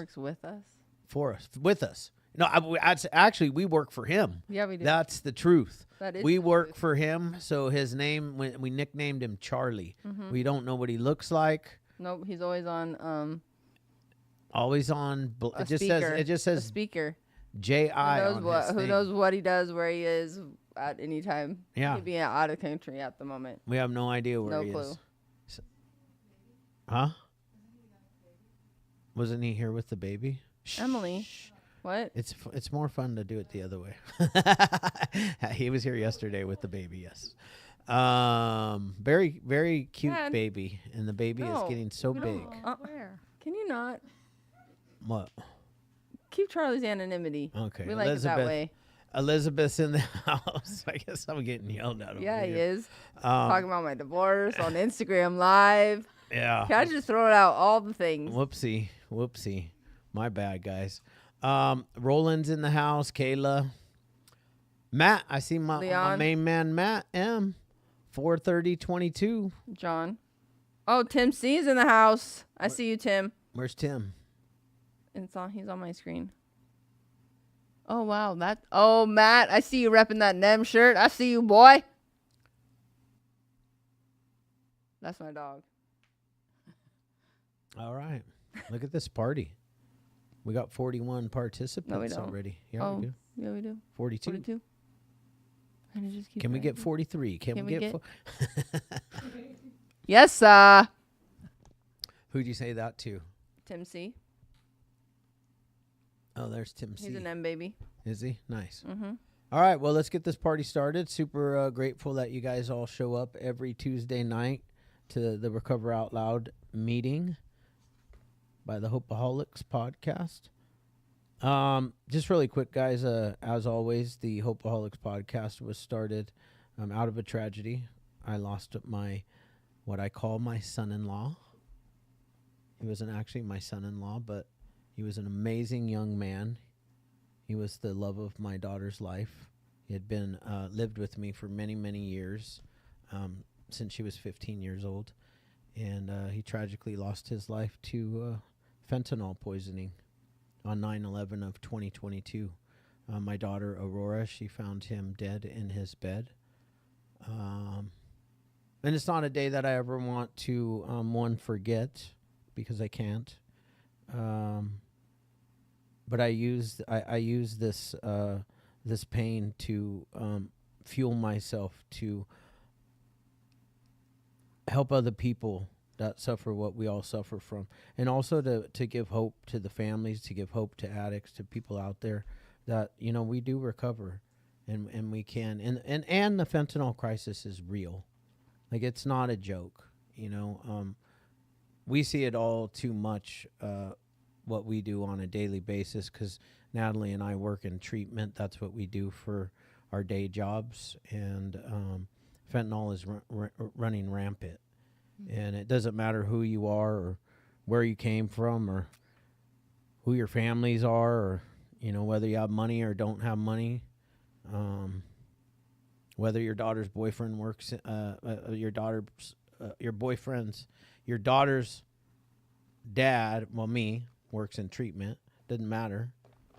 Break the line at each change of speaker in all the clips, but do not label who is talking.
works with us.
For us, with us. No, actually, we work for him.
Yeah, we do.
That's the truth.
That is
we
the
work
truth.
for him. So his name, we nicknamed him Charlie.
Mm-hmm.
We don't know what he looks like.
Nope, he's always on
Always on.
a
It just
speaker.
says. It just
A
says
speaker.
J.I.
Who knows
on
what?
his
Who
thing.
knows what he does, where he is at any time?
Yeah.
He could be out of the country at the moment.
We have no idea where
No
he
clue.
is. Huh? Wasn't he here with the baby?
Emily.
Shh.
What?
It's more fun to do it the other way. He was here yesterday with the baby. Yes. Very very cute
Dad.
baby, and the baby is
No,
getting so big.
Where? Can you not
What?
keep Charlie's anonymity?
Okay.
We like it that way.
Elizabeth's in the house. I guess I'm getting yelled at.
Yeah,
over
he
here.
is. Talking about my divorce on Instagram Live.
Yeah.
Can I just throw it out all the things?
Whoopsie. My bad, guys. Roland's in the house. Kayla. Matt, I see my
Leon.
main man, Matt M. 4:30:22.
John. Oh, Tim C's in the house. I see you, Tim.
Where's Tim?
He's on my screen. Oh, wow. Oh, Matt, I see you repping that Nem shirt. I see you, boy. That's my dog.
All right. Look at this party. We got 41 participants
don't.
already. Yeah, we do.
Yeah, we do.
42.
42. And it just keeps
Can we get
rising.
43? Can we get
Yes, sir.
Who'd you say that to?
Tim C.
Oh, there's Tim C.
He's an M baby.
Is he? Nice.
Mm-hmm.
All right, well, let's get this party started. Super grateful that you guys all show up every Tuesday night to the Recover Out Loud meeting by the Hopeaholics podcast. Just really quick, guys, as always, the Hopeaholics podcast was started out of a tragedy. I lost what I call my son-in-law. He wasn't actually my son-in-law, but he was an amazing young man. He was the love of my daughter's life. He had been lived with me for many, many years, since she was 15 years old. And he tragically lost his life to fentanyl poisoning on 9/11 of 2022. My daughter, Aurora, she found him dead in his bed. And it's not a day that I ever want to, forget, because I can't. But I use this this pain to fuel myself to help other people that suffer what we all suffer from, and also to give hope to the families, to give hope to addicts, to people out there that we do recover, and we can, and the fentanyl crisis is real, like it's not a joke, we see it all too much. What we do on a daily basis, because Natalie and I work in treatment. That's what we do for our day jobs, and fentanyl is running rampant. Mm-hmm. And it doesn't matter who you are or where you came from or who your families are, or whether you have money or don't have money, whether your daughter's boyfriend works, your daughter's dad, well, me, works in treatment. Didn't matter.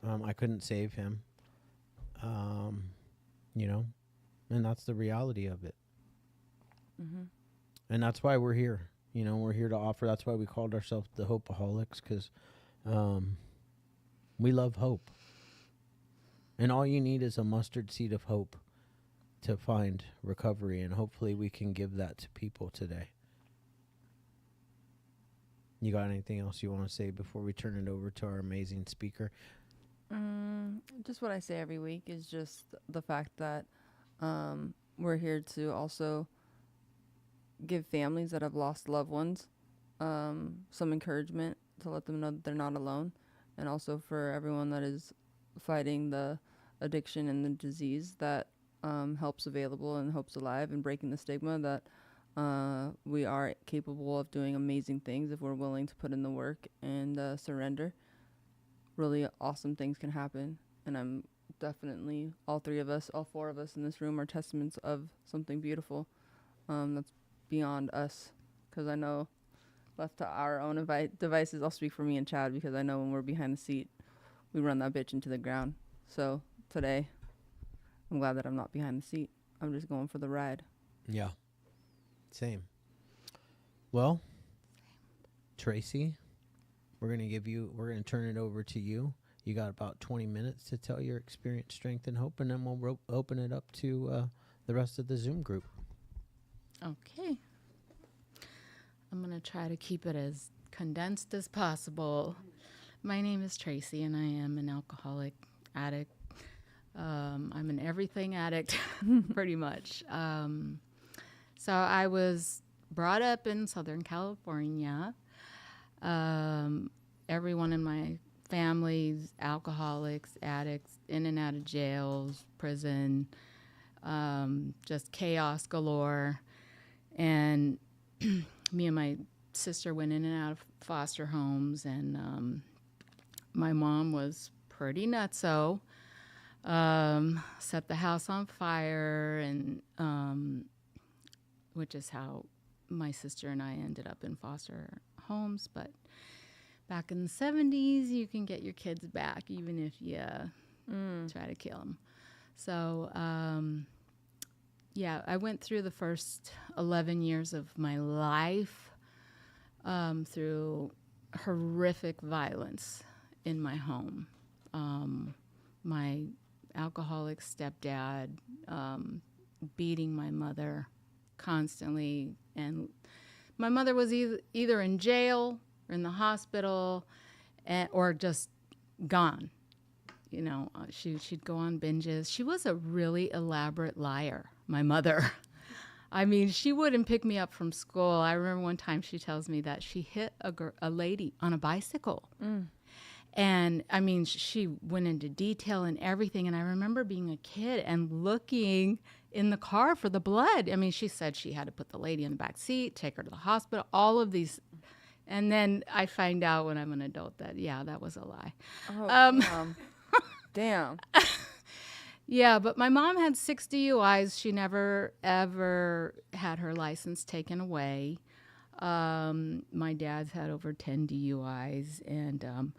I couldn't save him. And that's the reality of it.
Mm-hmm.
And that's why we're here. We're here to offer. That's why we called ourselves the Hopeaholics, because we love hope. And all you need is a mustard seed of hope to find recovery, and hopefully we can give that to people today. You got anything else you want to say before we turn it over to our amazing speaker?
Just what I say every week is just the fact that we're here to also give families that have lost loved ones some encouragement, to let them know that they're not alone, and also for everyone that is fighting the addiction and the disease, that help's available and hope's alive, and breaking the stigma that we are capable of doing amazing things if we're willing to put in the work and surrender. Really awesome things can happen, and I'm definitely, all four of us in this room are testaments of something beautiful that's beyond us, because I know left to our own devices, I'll speak for me and Chad because I know when we're behind the seat, we run that bitch into the ground. So today, I'm glad that I'm not behind the seat. I'm just going for the ride.
Yeah. Same. Well, Tracy, we're going to turn it over to you. You got about 20 minutes to tell your experience, strength, and hope, and then we'll open it up to the rest of the Zoom group.
Okay. I'm going to try to keep it as condensed as possible. My name is Tracy, and I am an alcoholic addict. I'm an everything addict, pretty much. So I was brought up in Southern California. Everyone in my family's alcoholics, addicts, in and out of jails, prison, just chaos galore. And me and my sister went in and out of foster homes, and my mom was pretty nutso. Set the house on fire, and which is how my sister and I ended up in foster homes. But back in the 70s, you can get your kids back even if you try to kill them. So, yeah, I went through the first 11 years of my life through horrific violence in my home. My alcoholic stepdad beating my mother constantly, and my mother was either in jail or in the hospital, or just gone. You know, she'd go on binges. She was a really elaborate liar, my mother. I mean, she wouldn't pick me up from school. I remember one time she tells me that she hit a lady on a bicycle. And, I mean, she went into detail and everything. And I remember being a kid and looking in the car for the blood. I mean, she said she had to put the lady in the back seat, take her to the hospital, all of these. And then I find out when I'm an adult that, yeah, that was a lie.
Oh, damn.
Yeah, but my mom had 6 DUIs. She never, ever had her license taken away. My dad's had over 10 DUIs. And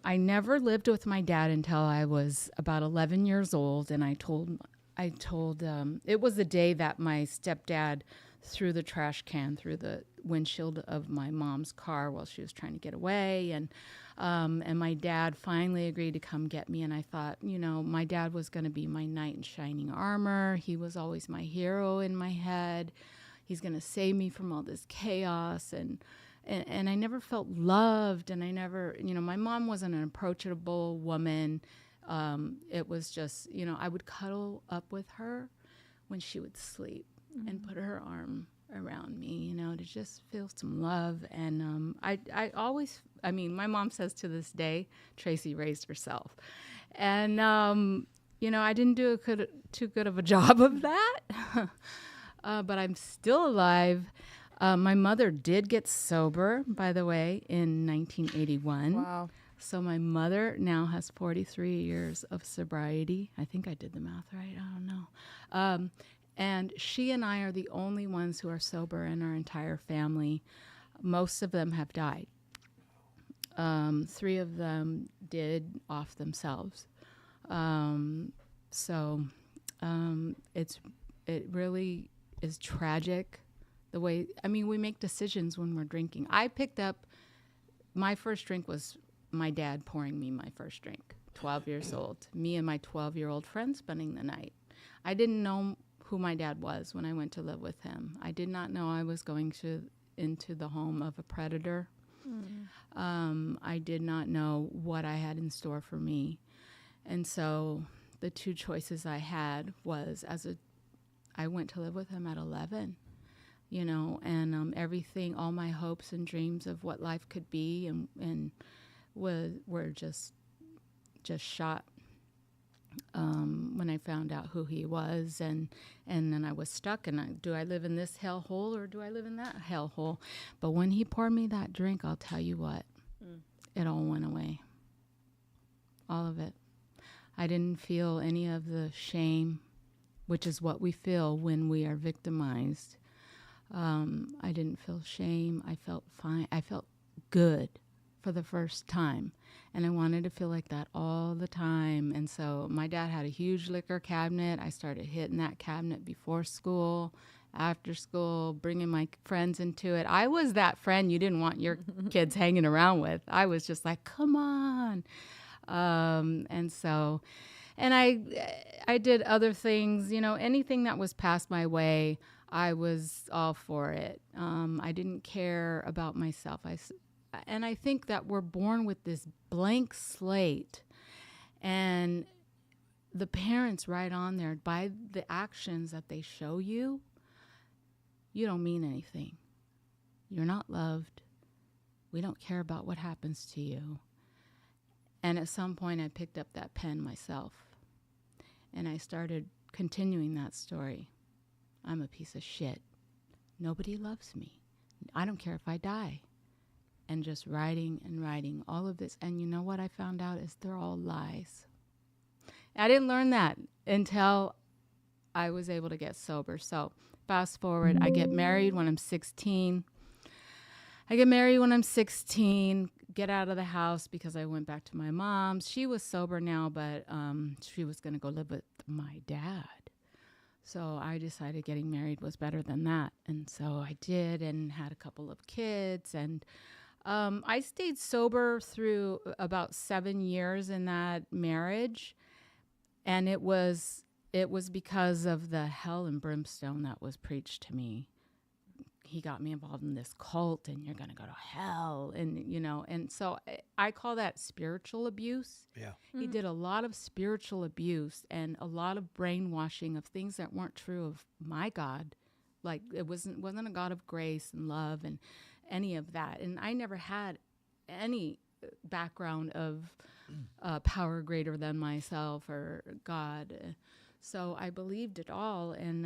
I never lived with my dad until I was about 11 years old. And I told it was the day that my stepdad threw the trash can through the windshield of my mom's car while she was trying to get away. And my dad finally agreed to come get me. And I thought, you know, my dad was going to be my knight in shining armor. He was always my hero in my head. He's going to save me from all this chaos. And I never felt loved. And I never, you know, my mom wasn't an approachable woman. It was just, you know, I would cuddle up with her when she would sleep and put her arm around me, you know, to just feel some love. And I always, I mean, my mom says to this day, Tracy raised herself. And, you know, I didn't do too good of a job of that, but I'm still alive. My mother did get sober, by the way, in 1981.
Wow.
So my mother now has 43 years of sobriety. I think I did the math right. I don't know. And she and I are the only ones who are sober in our entire family. Most of them have died. 3 of them did off themselves. So it really is tragic the way, I mean, we make decisions when we're drinking. I picked up, my first drink was my dad pouring me my first drink, 12 years old. Me and my 12-year-old friend spending the night. I didn't know who my dad was when I went to live with him. I did not know I was going into the home of a predator. I did not know what I had in store for me. And so the 2 choices I had was I went to live with him at 11, you know, and everything, all my hopes and dreams of what life could be and were just shot. When I found out who he was, and then I was stuck, and do I live in this hellhole or do I live in that hellhole? But when he poured me that drink, I'll tell you what, it all went away. All of it. I didn't feel any of the shame, which is what we feel when we are victimized. I didn't feel shame. I felt fine. I felt good for the first time. And I wanted to feel like that all the time. And so my dad had a huge liquor cabinet. I started hitting that cabinet before school, after school, bringing my friends into it. I was that friend you didn't want your kids hanging around with. I was just like, come on. And so, and I did other things, anything that was passed my way, I was all for it. I didn't care about myself. And I think that we're born with this blank slate, and the parents right on there, by the actions that they show you, you don't mean anything. You're not loved. We don't care about what happens to you. And at some point I picked up that pen myself, and I started continuing that story. I'm a piece of shit. Nobody loves me. I don't care if I die. And just writing and writing all of this. And you know what I found out is they're all lies. I didn't learn that until I was able to get sober. So fast forward, I get married when I'm 16. Get out of the house because I went back to my mom's. She was sober now, but she was going to go live with my dad. So I decided getting married was better than that. And so I did, and had a couple of kids. And I stayed sober through about 7 years in that marriage. And it was because of the hell and brimstone that was preached to me. He got me involved in this cult, and you're going to go to hell. And, and so I call that spiritual abuse.
Yeah.
He did a lot of spiritual abuse and a lot of brainwashing of things that weren't true of my God. Like it wasn't a God of grace and love and any of that. And I never had any background of power greater than myself or God. So I believed it all. And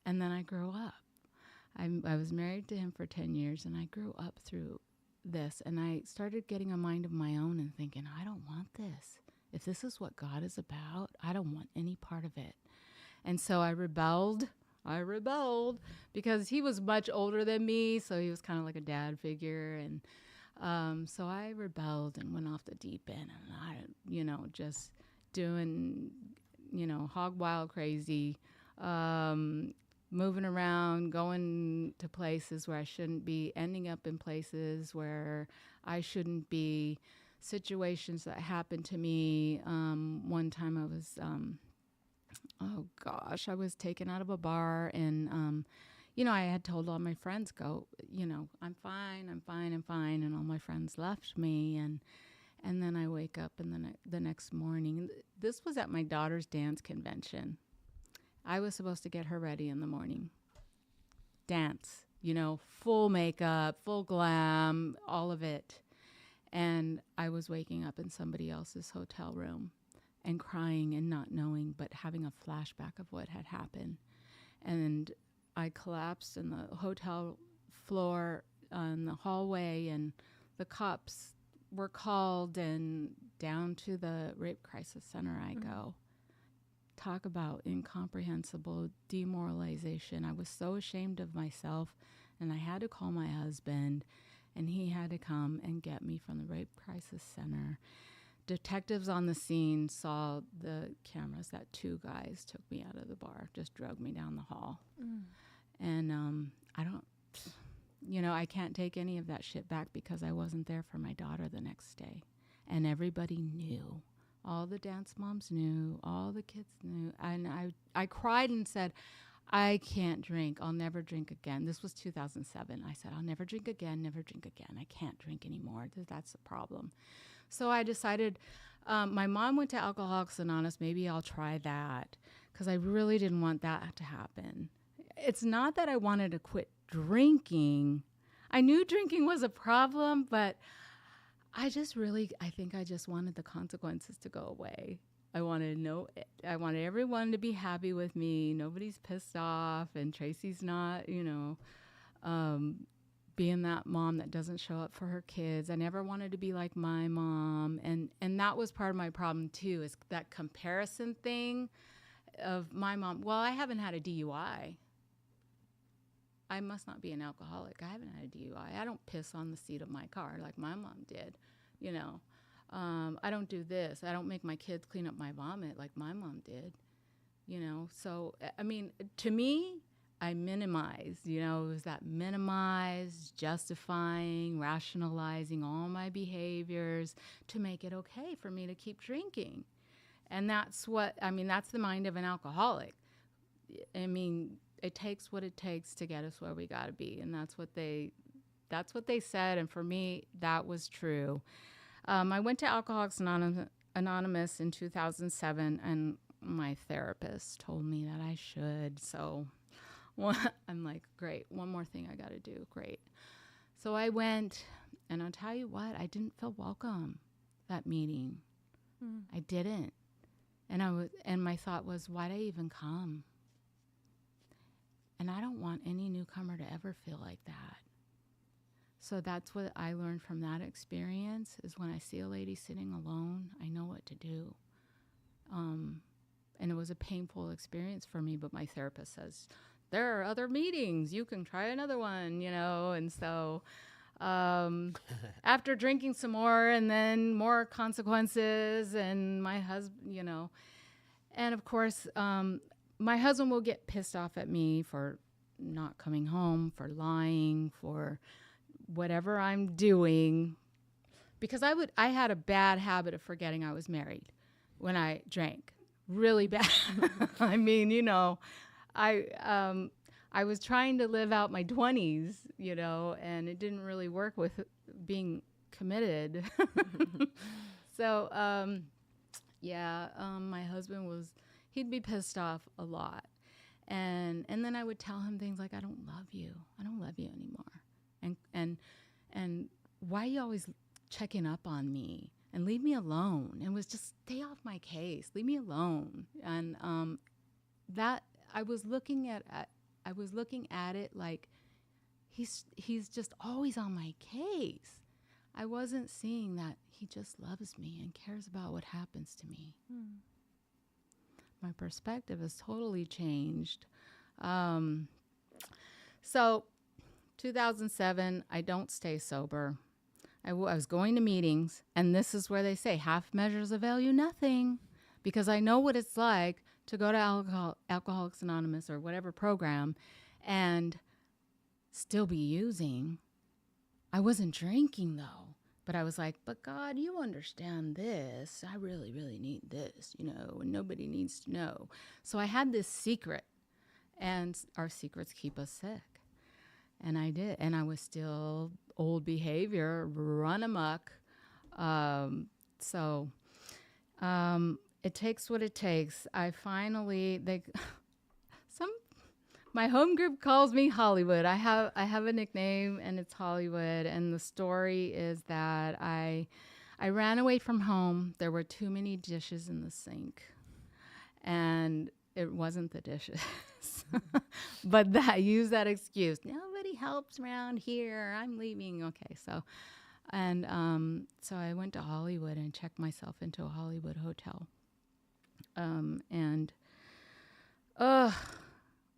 then I grew up. I was married to him for 10 years, and I grew up through this, and I started getting a mind of my own and thinking, I don't want this. If this is what God is about, I don't want any part of it. And so I rebelled because he was much older than me, so he was kind of like a dad figure. And so I rebelled and went off the deep end, and I, just doing, hog wild crazy, moving around, going to places where I shouldn't be, ending up in places where I shouldn't be, situations that happened to me. One time I was, I was taken out of a bar, and, I had told all my friends, I'm fine. And all my friends left me. And then I wake up, and then the next morning, this was at my daughter's dance convention. I was supposed to get her ready in the morning. Dance, full makeup, full glam, all of it. And I was waking up in somebody else's hotel room and crying and not knowing, but having a flashback of what had happened. And I collapsed in the hotel floor in the hallway, and the cops were called, and down to the rape crisis center I go. Talk about incomprehensible demoralization. I was so ashamed of myself, and I had to call my husband, and he had to come and get me from the rape crisis center. Detectives on the scene saw the cameras that 2 guys took me out of the bar, just drug me down the hall. And I can't take any of that shit back because I wasn't there for my daughter the next day. And everybody knew. All the dance moms knew, all the kids knew. And I cried and said, I can't drink. I'll never drink again. This was 2007. I said, I'll never drink again. I can't drink anymore. That's the problem. So I decided, my mom went to Alcoholics Anonymous. Maybe I'll try that, because I really didn't want that to happen. It's not that I wanted to quit drinking. I knew drinking was a problem, but I think I just wanted the consequences to go away. I wanted everyone to be happy with me. Nobody's pissed off, and Tracy's not, being that mom that doesn't show up for her kids. I never wanted to be like my mom, and that was part of my problem too, is that comparison thing of my mom. Well, I haven't had a DUI. I must not be an alcoholic. I haven't had a DUI. I don't piss on the seat of my car like my mom did, you know. I don't do this. I don't make my kids clean up my vomit like my mom did, you know. So, I mean, to me, I minimized, you know, it was that minimized, justifying, rationalizing all my behaviors to make it okay for me to keep drinking. And that's what, I mean, that's the mind of an alcoholic. I mean, it takes what it takes to get us where we got to be. And that's what they said. And for me, that was true. I went to Alcoholics Anonymous in 2007, and my therapist told me that I should. So I'm like, great, one more thing I got to do. Great. So I went, and I'll tell you what, I didn't feel welcome that meeting. I didn't. And my thought was, why'd I even come? And I don't want any newcomer to ever feel like that. So that's what I learned from that experience, is when I see a lady sitting alone, I know what to do. And it was a painful experience for me, but my therapist says, there are other meetings, you can try another one, you know. And so after drinking some more, and then more consequences, and my husband, you know, and of course, my husband will get pissed off at me for not coming home, for lying, for whatever I'm doing, because I had a bad habit of forgetting I was married when I drank, really bad. I mean, you know, I was trying to live out my 20s, you know, and it didn't really work with being committed. So, my husband he'd be pissed off a lot. And then I would tell him things like, I don't love you anymore. And why are you always checking up on me? And leave me alone. And was just, stay off my case. Leave me alone. And that I was looking at it like he's just always on my case. I wasn't seeing that he just loves me and cares about what happens to me. My perspective has totally changed. So 2007, I don't stay sober. I was going to meetings, and this is where they say half measures avail you nothing, because I know what it's like to go to Alcoholics Anonymous or whatever program and still be using. I wasn't drinking, though, but I was like, but God, you understand this. I really, really need this, you know, and nobody needs to know. So I had this secret, and our secrets keep us sick. And I did. And I was still old behavior, run amok. It takes what it takes. My home group calls me Hollywood. I have a nickname, and it's Hollywood. And the story is that I ran away from home. There were too many dishes in the sink, and it wasn't the dishes. But I use that excuse. Nobody helps around here. I'm leaving. Okay, so I went to Hollywood and checked myself into a Hollywood hotel.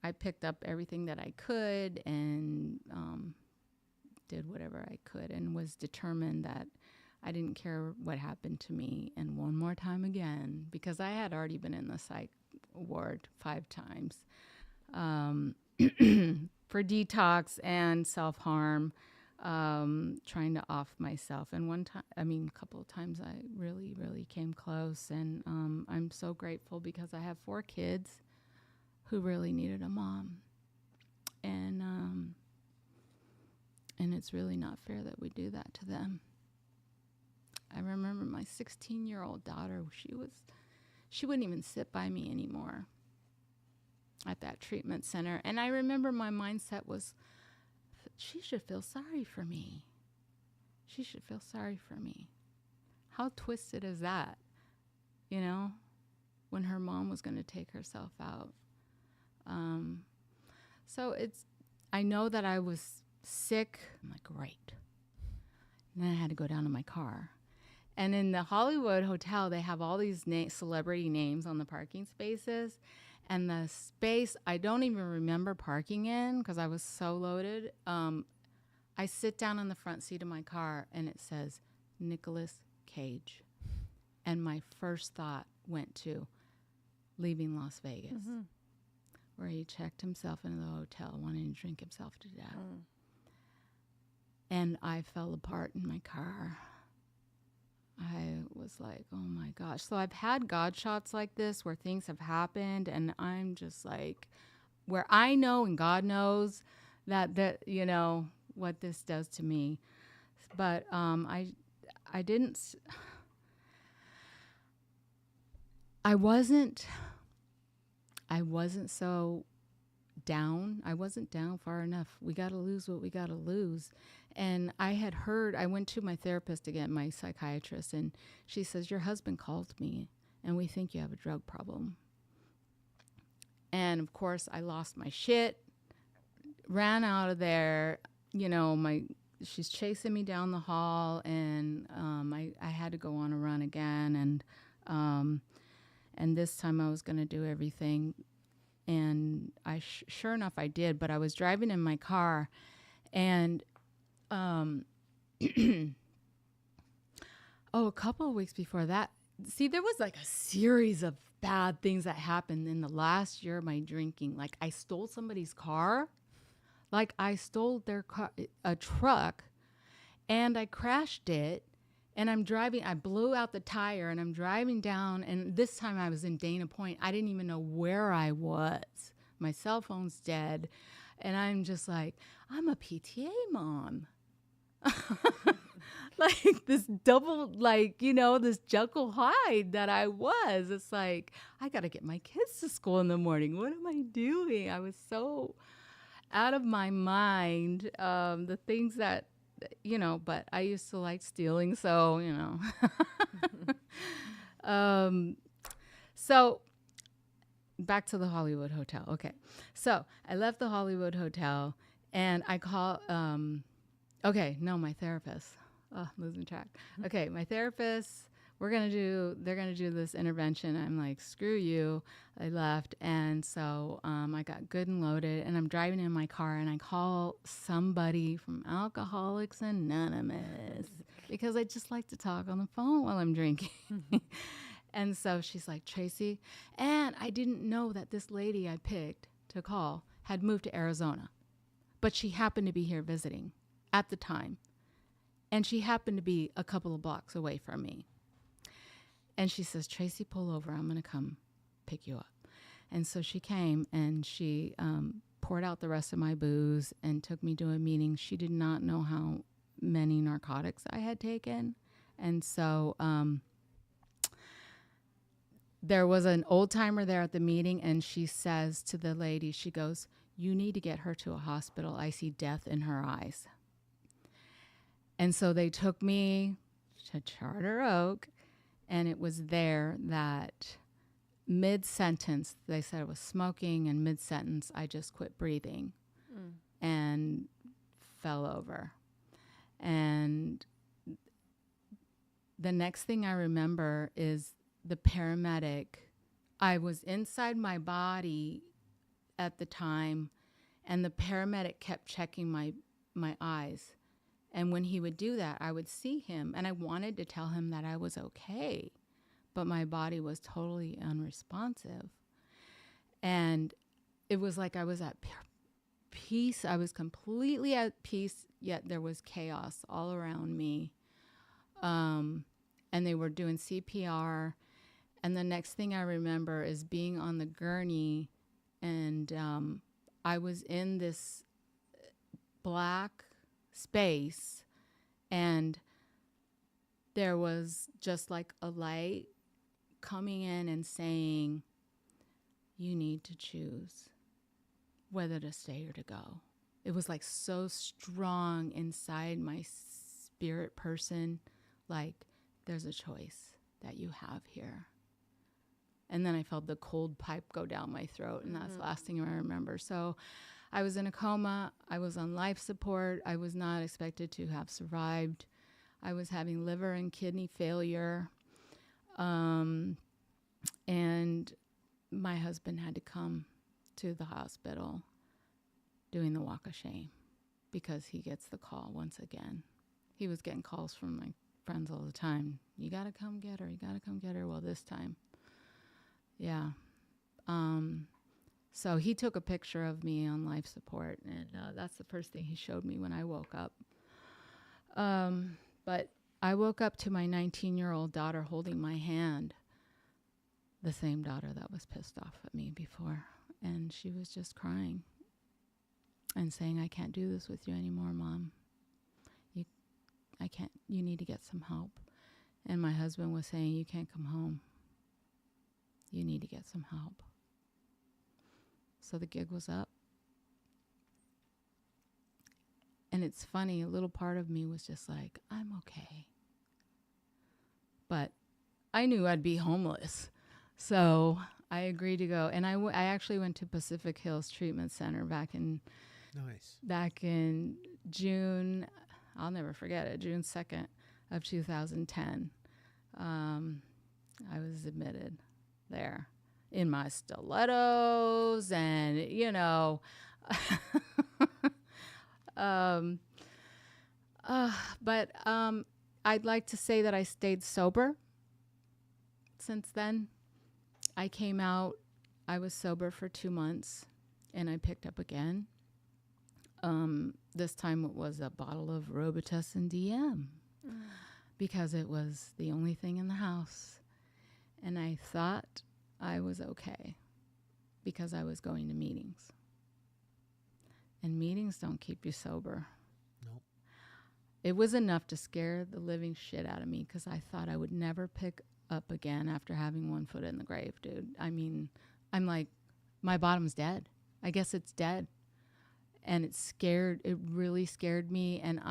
I picked up everything that I could and did whatever I could, and was determined that I didn't care what happened to me. And one more time again, because I had already been in the psych ward 5 times for detox and self-harm, trying to off myself. And a couple of times I really, really came close. And I'm so grateful because I have 4 kids who really needed a mom. And it's really not fair that we do that to them. I remember my 16-year-old daughter, she wouldn't even sit by me anymore at that treatment center. And I remember my mindset was, she should feel sorry for me. She should feel sorry for me. How twisted is that? You know, when her mom was going to take herself out. I know that I was sick. I'm like, great. And then I had to go down to my car. And in the Hollywood hotel, they have all these celebrity names on the parking spaces. And the space I don't even remember parking in because I was so loaded. I sit down in the front seat of my car and it says Nicolas Cage. And my first thought went to leaving Las Vegas, where he checked himself into the hotel wanting to drink himself to death. And I fell apart in my car. I was like, oh my gosh. So I've had God shots like this where things have happened and I'm just like, where I know and God knows that you know, what this does to me. But I didn't, I wasn't so down. I wasn't down far enough. We got to lose what we got to lose. And I went to my therapist again, my psychiatrist, and she says, your husband called me and we think you have a drug problem. And of course I lost my shit, ran out of there, you know, she's chasing me down the hall and I had to go on a run again. And this time I was going to do everything. And sure enough, I did. But I was driving in my car, and a couple of weeks before that, see, there was like a series of bad things that happened in the last year of my drinking. Like I stole somebody's car, like I stole their car, a truck, and I crashed it. And I'm driving, I blew out the tire and I'm driving down. And this time I was in Dana Point. I didn't even know where I was. My cell phone's dead. And I'm just like, I'm a PTA mom. Like this double, like, you know, this Jekyll Hyde that I was. It's like, I got to get my kids to school in the morning. What am I doing? I was so out of my mind. The things that, you know, but I used to like stealing, so, you know. So back to the Hollywood Hotel. Okay. So I left the Hollywood Hotel and I call, my therapist. Oh, losing track. Okay. My therapist, they're going to do this intervention. I'm like, screw you. I left. And so I got good and loaded and I'm driving in my car and I call somebody from Alcoholics Anonymous because I just like to talk on the phone while I'm drinking. And so she's like, Tracy, and I didn't know that this lady I picked to call had moved to Arizona, but she happened to be here visiting at the time. And she happened to be a couple of blocks away from me. And she says, Tracy, pull over. I'm going to come pick you up. And so she came and she poured out the rest of my booze and took me to a meeting. She did not know how many narcotics I had taken. And so there was an old timer there at the meeting. And she says to the lady, she goes, you need to get her to a hospital. I see death in her eyes. And so they took me to Charter Oak. And it was there that mid-sentence, they said I was smoking, and mid-sentence, I just quit breathing and fell over. And the next thing I remember is the paramedic. I was inside my body at the time, and the paramedic kept checking my eyes. And when he would do that, I would see him, and I wanted to tell him that I was okay, but my body was totally unresponsive. And it was like I was at peace. I was completely at peace, yet there was chaos all around me. And they were doing CPR. And the next thing I remember is being on the gurney, and I was in this black space, and there was just like a light coming in and saying, you need to choose whether to stay or to go. It was like so strong inside my spirit person, like there's a choice that you have here. And then I felt the cold pipe go down my throat, and that's the last thing I remember. So I was in a coma. I was on life support. I was not expected to have survived. I was having liver and kidney failure. And my husband had to come to the hospital doing the walk of shame because he gets the call once again. He was getting calls from my friends all the time. You got to come get her. You got to come get her. Well, this time, yeah. So he took a picture of me on life support, and that's the first thing he showed me when I woke up. But I woke up to my 19-year-old daughter holding my hand, the same daughter that was pissed off at me before. And she was just crying and saying, I can't do this with you anymore, Mom. I can't, you need to get some help. And my husband was saying, you can't come home. You need to get some help. So the gig was up. And it's funny, a little part of me was just like, I'm okay. But I knew I'd be homeless. So I agreed to go. And I actually went to Pacific Hills Treatment Center back in June. I'll never forget it, June 2nd of 2010. I was admitted there in my stilettos and, you know, but I'd like to say that I stayed sober since then. I came out, I was sober for 2 months, and I picked up again. This time it was a bottle of Robitussin DM because it was the only thing in the house. And I thought I was okay because I was going to meetings. And meetings don't keep you sober.
Nope.
It was enough to scare the living shit out of me because I thought I would never pick up again after having one foot in the grave, dude. I mean, I'm like, my bottom's dead. I guess it's dead. And it really scared me. And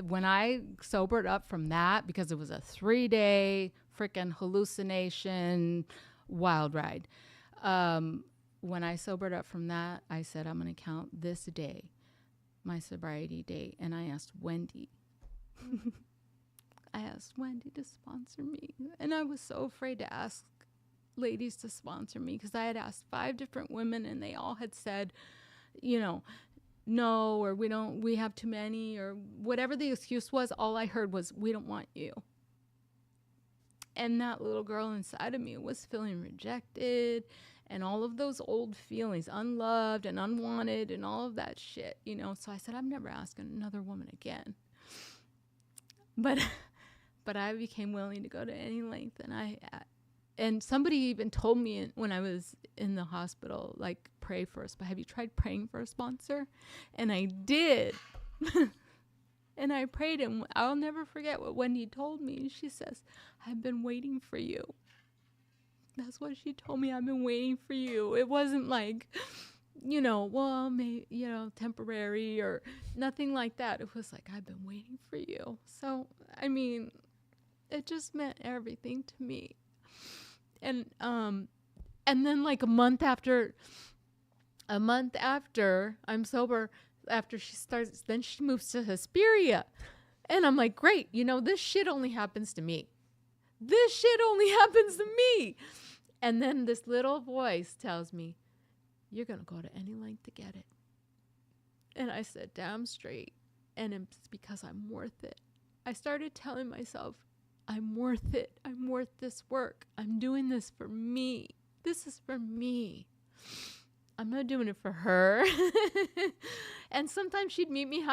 when I sobered up from that, because it was a 3-day freaking hallucination wild ride. When I sobered up from that, I said, I'm going to count this day, my sobriety date. And I asked Wendy. I asked Wendy to sponsor me. And I was so afraid to ask ladies to sponsor me because I had asked 5 different women and they all had said, you know, no, or we have too many, or whatever the excuse was. All I heard was, we don't want you. And that little girl inside of me was feeling rejected and all of those old feelings, unloved and unwanted and all of that shit, you know. So I said, I'm never asking another woman again. But I became willing to go to any length, and somebody even told me when I was in the hospital, like, pray first. But have you tried praying for a sponsor? And I did. And I prayed, and I'll never forget what Wendy told me. She says, I've been waiting for you. That's what she told me. I've been waiting for you. It wasn't like, you know, well, maybe, you know, temporary or nothing like that. It was like, I've been waiting for you. So, I mean, it just meant everything to me. And then like a month after I'm sober, after she starts, then she moves to Hesperia. And I'm like, great, you know, this shit only happens to me. This shit only happens to me. And then this little voice tells me, you're going to go to any length to get it. And I said, damn straight. And it's because I'm worth it. I started telling myself, I'm worth it. I'm worth this work. I'm doing this for me. This is for me. I'm not doing it for her. And sometimes she'd meet me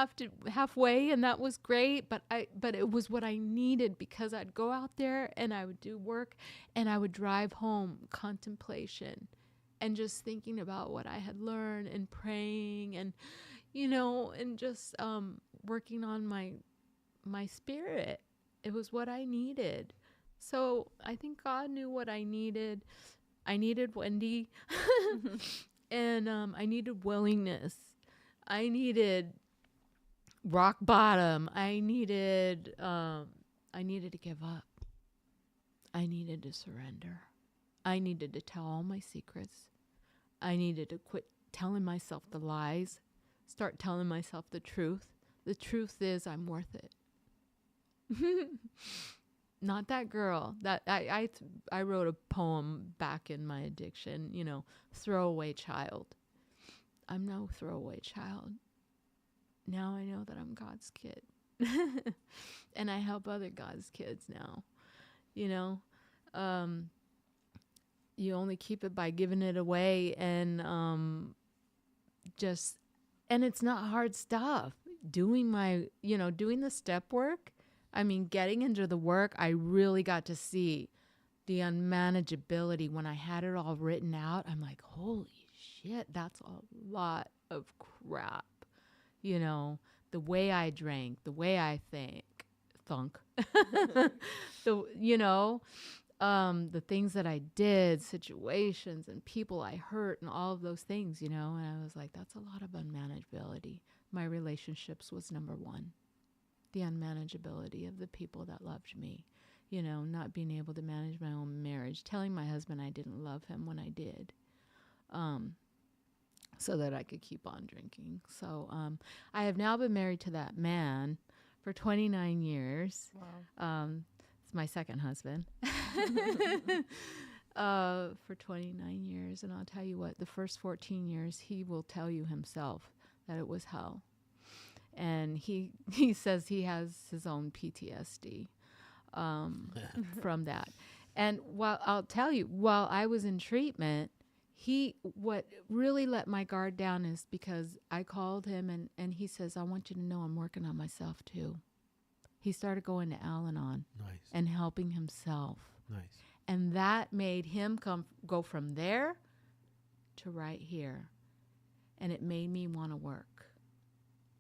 halfway, and that was great. But it was what I needed, because I'd go out there and I would do work, and I would drive home, contemplation, and just thinking about what I had learned and praying, and, you know, and just working on my spirit. It was what I needed. So I think God knew what I needed. I needed Wendy. And I needed willingness. I needed rock bottom. I needed to give up. I needed to surrender. I needed to tell all my secrets. I needed to quit telling myself the lies. Start telling myself the truth. The truth is, I'm worth it.
not that girl. That I wrote a poem back in my addiction, throwaway child. I'm no throwaway child. Now I know that I'm God's kid. And I help other God's kids now. You only keep it by giving it away, and and it's not hard stuff. Doing the step work, getting into the work, I really got to see the unmanageability. When I had it all written out, I'm like, holy shit, that's a lot of crap. The way I drank, the way I thunk, the things that I did, situations and people I hurt and all of those things, and I was like, that's a lot of unmanageability. My relationships was number one. The unmanageability of the people that loved me, not being able to manage my own marriage, telling my husband I didn't love him when I did, so that I could keep on drinking. So I have now been married to that man for 29 years.
Wow.
It's my second husband. For 29 years. And I'll tell you what, the first 14 years, he will tell you himself that it was hell. And he says he has his own PTSD from that. And I'll tell you, while I was in treatment, what really let my guard down is because I called him and he says, I want you to know I'm working on myself too. He started going to Al-Anon.
Nice.
And helping himself.
Nice.
And that made him go from there to right here. And it made me want to work.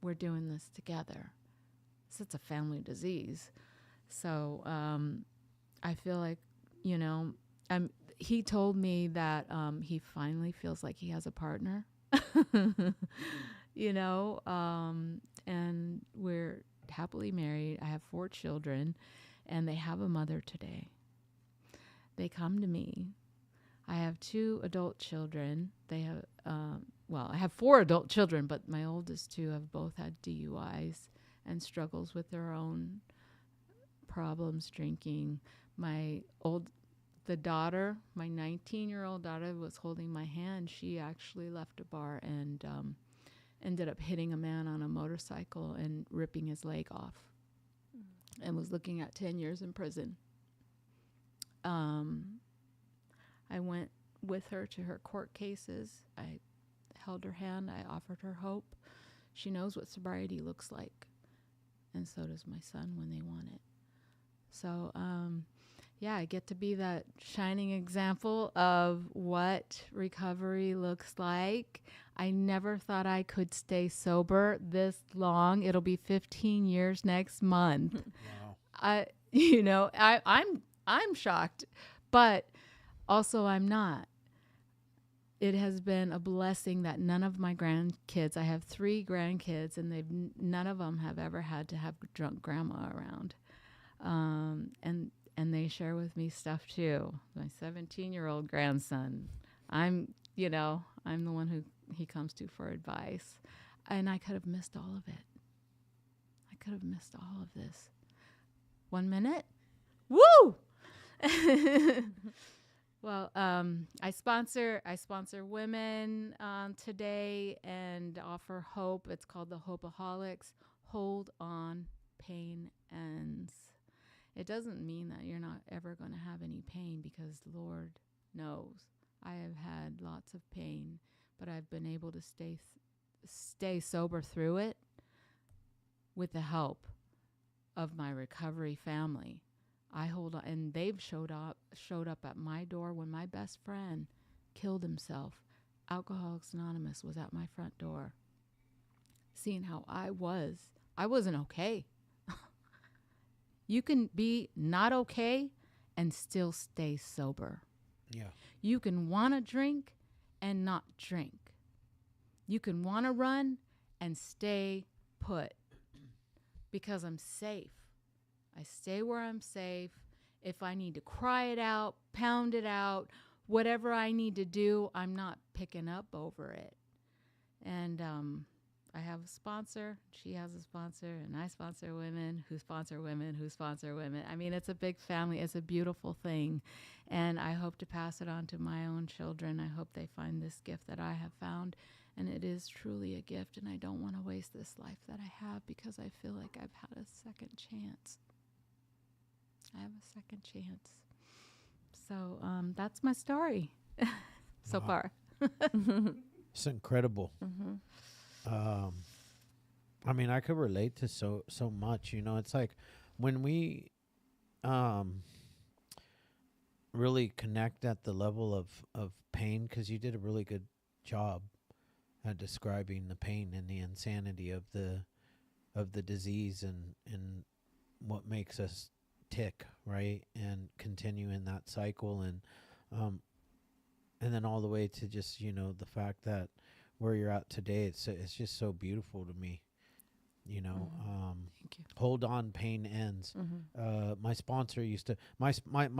We're doing this together. So it's a family disease. So I feel like, he told me that he finally feels like he has a partner, and we're happily married. I have 4 children, and they have a mother today. They come to me. I have 2 adult children. They have, I have 4 adult children, but my oldest 2 have both had DUIs and struggles with their own problems drinking. The daughter, my 19-year-old daughter, was holding my hand. She actually left a bar and ended up hitting a man on a motorcycle and ripping his leg off, and was looking at 10 years in prison. I went with her to her court cases. I held her hand. I offered her hope. She knows what sobriety looks like, and so does my son when they want it. So, I get to be that shining example of what recovery looks like. I never thought I could stay sober this long. It'll be 15 years next month.
Wow.
I'm shocked, but also I'm not. It has been a blessing that none of my grandkids, I have 3 grandkids, and none of them have ever had to have drunk grandma around. And they share with me stuff too. My 17-year-old grandson, I'm the one who he comes to for advice. And I could have missed all of it. I could have missed all of this. 1 minute? Woo! Well, I sponsor women today and offer hope. It's called the Hopeaholics. Hold on, pain ends. It doesn't mean that you're not ever going to have any pain, because the Lord knows I have had lots of pain, but I've been able to stay sober through it with the help of my recovery family. I hold on, and they've showed up at my door when my best friend killed himself. Alcoholics Anonymous was at my front door, seeing how I wasn't okay. You can be not okay and still stay sober.
Yeah.
You can want to drink and not drink. You can want to run and stay put, because I'm safe. I stay where I'm safe. If I need to cry it out, pound it out, whatever I need to do, I'm not picking up over it. And I have a sponsor, she has a sponsor, and I sponsor women who sponsor women who sponsor women. I mean, it's a big family. It's a beautiful thing. And I hope to pass it on to my own children. I hope they find this gift that I have found. And it is truly a gift. And I don't want to waste this life that I have because I feel like I've had a second chance. I have a second chance. So that's my story so far.
It's incredible. I mean, I could relate to so much. You know, it's like when we really connect at the level of pain, because you did a really good job at describing the pain and the insanity of the disease and what makes us tick, right, and continue in that cycle, and then all the way to just, you know, the fact that where you're at today, it's just so beautiful to me, you know.
Thank you.
Hold on, pain ends. My sponsor used to my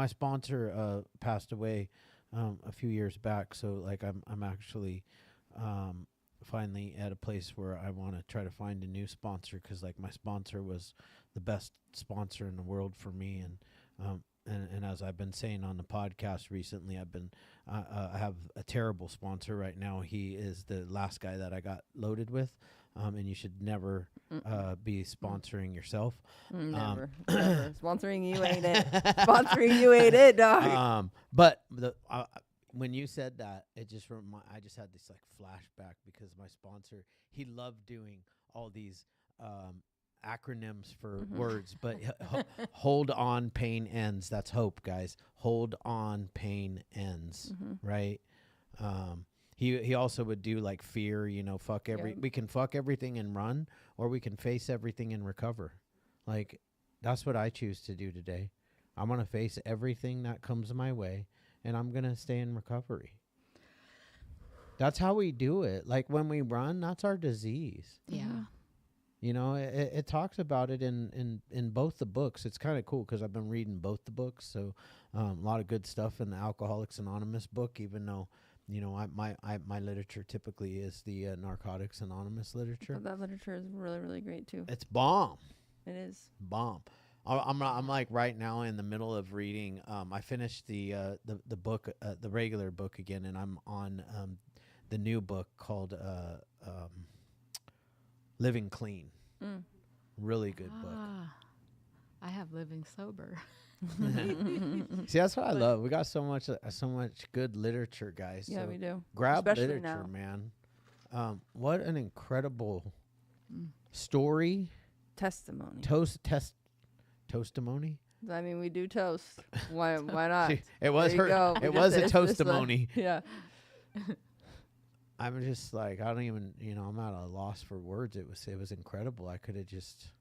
sponsor passed away a few years back, so like I'm actually finally at a place where I want to try to find a new sponsor, because like my sponsor was the best sponsor in the world for me, and as I've been saying on the podcast recently, I have a terrible sponsor right now. He is the last guy that I got loaded with, and you should never be sponsoring yourself.
Never. Sponsoring you ain't it. Sponsoring you ain't it, dog.
But when you said that, it just I just had this like flashback, because my sponsor, he loved doing all these acronyms for words, but hold on, pain ends. That's hope, guys. Hold on, pain ends. Right. He also would do like fear, you know, we can fuck everything and run, or we can face everything and recover. Like, that's what I choose to do today. I'm going to face everything that comes my way, and I'm going to stay in recovery. That's how we do it. Like when we run, that's our disease.
Yeah.
You know, it talks about it in both the books. It's kind of cool because I've been reading both the books. So a lot of good stuff in the Alcoholics Anonymous book, even though, you know, my literature typically is the Narcotics Anonymous literature.
But that literature is really, really great too.
It's bomb.
It is.
Bomb. I'm like right now in the middle of reading. I finished the book, the regular book again, and I'm on the new book called Living Clean. Really good book.
I have Living Sober.
See, that's what I love. We got so much good literature, guys.
Yeah,
so
we do.
grab
Especially
literature,
now.
man. What an incredible story.
Testimony.
Toastimony.
I mean, we do toast. Why not?
It was
There you go.
It
We
was a
just did this one.
toastimony.
Yeah.
I'm just like, I don't even, you know, I'm at a loss for words. It was incredible. I could have just.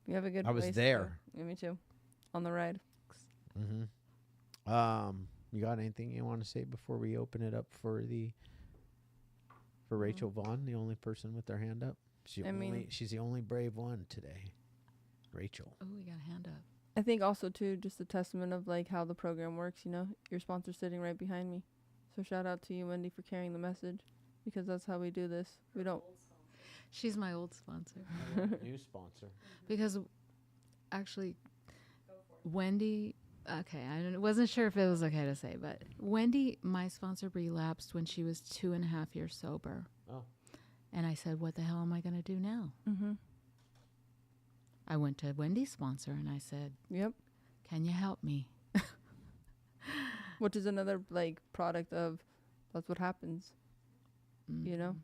You have a good
I was
place
there.
Yeah, me too. On the ride.
You got anything you want to say before we open it up for Rachel Vaughn, the only person with their hand up? She's the only brave one today. Rachel.
Oh, we got a hand up.
I think also too, just a testament of like how the program works. You know, your sponsor's sitting right behind me, so shout out to you, Wendy, for carrying the message, because that's how we do this. We don't.
She's my old sponsor.
New sponsor.
Because actually, Wendy, okay, wasn't sure if it was okay to say, but Wendy, my sponsor, relapsed when she was 2.5 years sober.
Oh.
And I said, what the hell am I going to do now? I went to Wendy's sponsor and I said,
Yep.
can you help me?
Which is another like product of that's what happens. You know?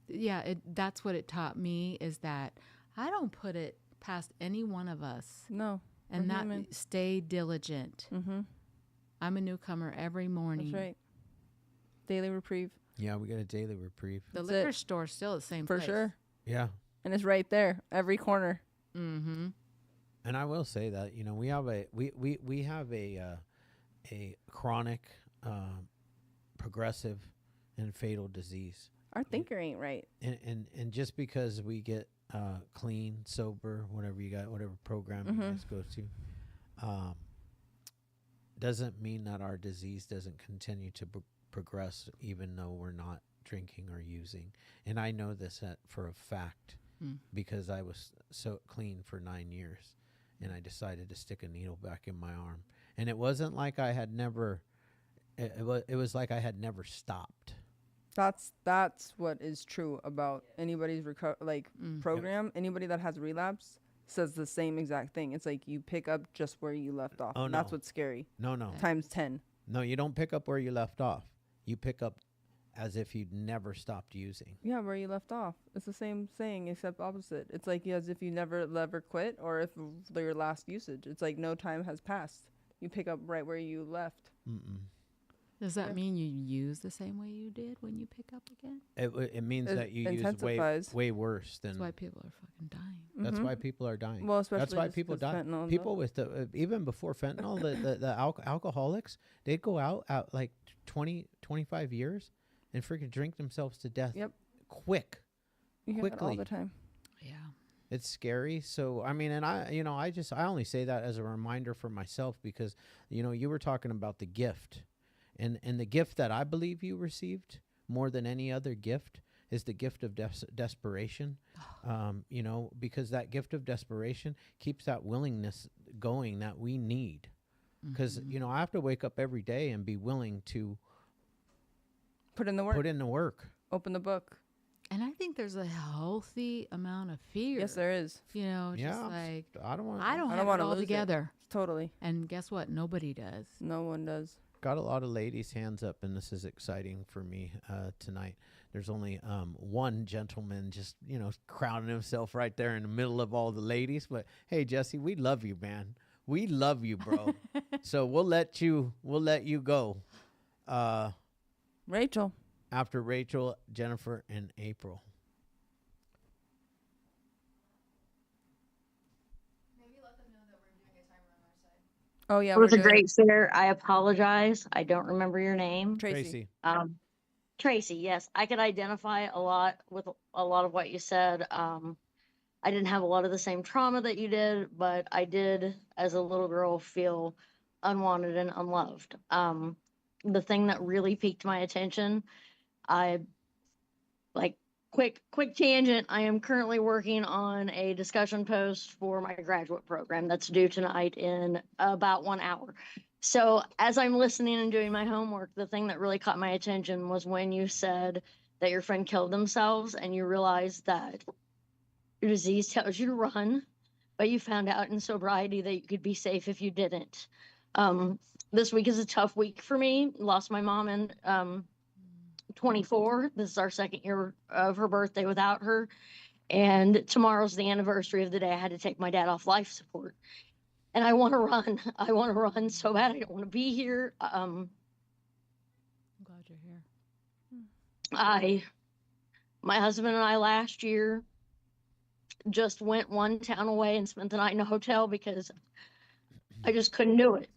Yeah, that's what it taught me, is that I don't put it past any one of us.
No.
And
we're
not
human.
stay diligent. I'm a newcomer every morning.
That's right. Daily reprieve.
Yeah, we got a daily reprieve.
The
That's
liquor
it.
store's still the same
For
place.
sure.
Yeah.
And it's right there, every corner.
And I will say that, you know, we have a chronic, progressive, and fatal disease.
Our thinker ain't right.
And just because we get clean, sober, whatever program you guys go to, doesn't mean that our disease doesn't continue to progress, even though we're not drinking or using. And I know this for a fact because I was so clean for 9 years, and I decided to stick a needle back in my arm. And it wasn't like I had never, it was like I had never stopped.
That's what is true about anybody's program. Anybody that has relapse says the same exact thing. It's like you pick up just where you left off.
Oh,
and
no.
That's what's scary.
No.
Times 10.
No, you don't pick up where you left off. You pick up as if you'd never stopped using.
Yeah, where you left off. It's the same thing except opposite. It's like as if you never quit, or if your last usage. It's like no time has passed. You pick up right where you left.
Does that mean you use the same way you did when you pick up again?
It means
It
that you use
intensifies.
way worse than.
That's why people are fucking dying.
That's why people are dying.
Well, especially
that's why
just
people
'cause
die.
fentanyl,
People with the even before fentanyl, the alcoholics, they'd go out at like 20, 25 years and freaking drink themselves to death.
Yep.
Quick.
You hear that all
quickly.
the time.
Yeah.
It's scary. So, I mean, and I only say that as a reminder for myself because, you were talking about the gift. And the gift that I believe you received more than any other gift is the gift of desperation. Because that gift of desperation keeps that willingness going that we need. Because, I have to wake up every day and be willing to
Put in the work. Open the book.
And I think there's a healthy amount of fear.
Yes, there is.
Just like
I don't want.
I don't have
wanna
it all
lose it.
together.
Totally.
And guess what? Nobody does.
No one does.
Got a lot of ladies' hands up, and this is exciting for me tonight. There's only one gentleman just crowning himself right there in the middle of all the ladies. But hey, Jesse, we love you, man. We love you, bro. So we'll let you go.
Rachel.
After Rachel, Jennifer, and April.
Oh yeah,
It was
we're
a
doing
great share. I apologize. I don't remember your name.
Tracy.
Tracy, yes. I could identify a lot with a lot of what you said. I didn't have a lot of the same trauma that you did, but I did, as a little girl, feel unwanted and unloved. The thing that really piqued my attention, quick tangent. I am currently working on a discussion post for my graduate program that's due tonight in about 1 hour. So as I'm listening and doing my homework, the thing that really caught my attention was when you said that your friend killed themselves and you realized that your disease tells you to run, but you found out in sobriety that you could be safe if you didn't. This week is a tough week for me. Lost my mom in 24. This is our second year of her birthday without her. And tomorrow's the anniversary of the day I had to take my dad off life support. And I want to run. I want to run so bad. I don't want to be here.
I'm glad you're here.
My husband and I last year just went one town away and spent the night in a hotel because I just couldn't do it.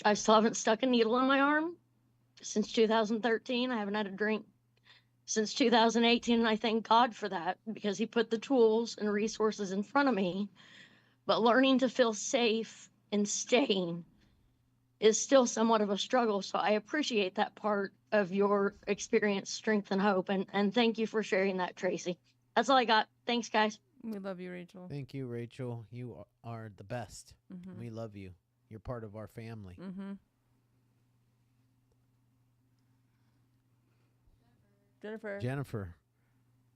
I still haven't stuck a needle in my arm since 2013. I haven't had a drink since 2018, and I thank God for that because he put the tools and resources in front of me. But learning to feel safe and staying is still somewhat of a struggle. So I appreciate that part of your experience, strength, and hope. And thank you for sharing that, Tracy. That's all I got. Thanks, guys.
We love you, Rachel.
Thank you, Rachel. You are the best. We love you. You're part of our family. Jennifer.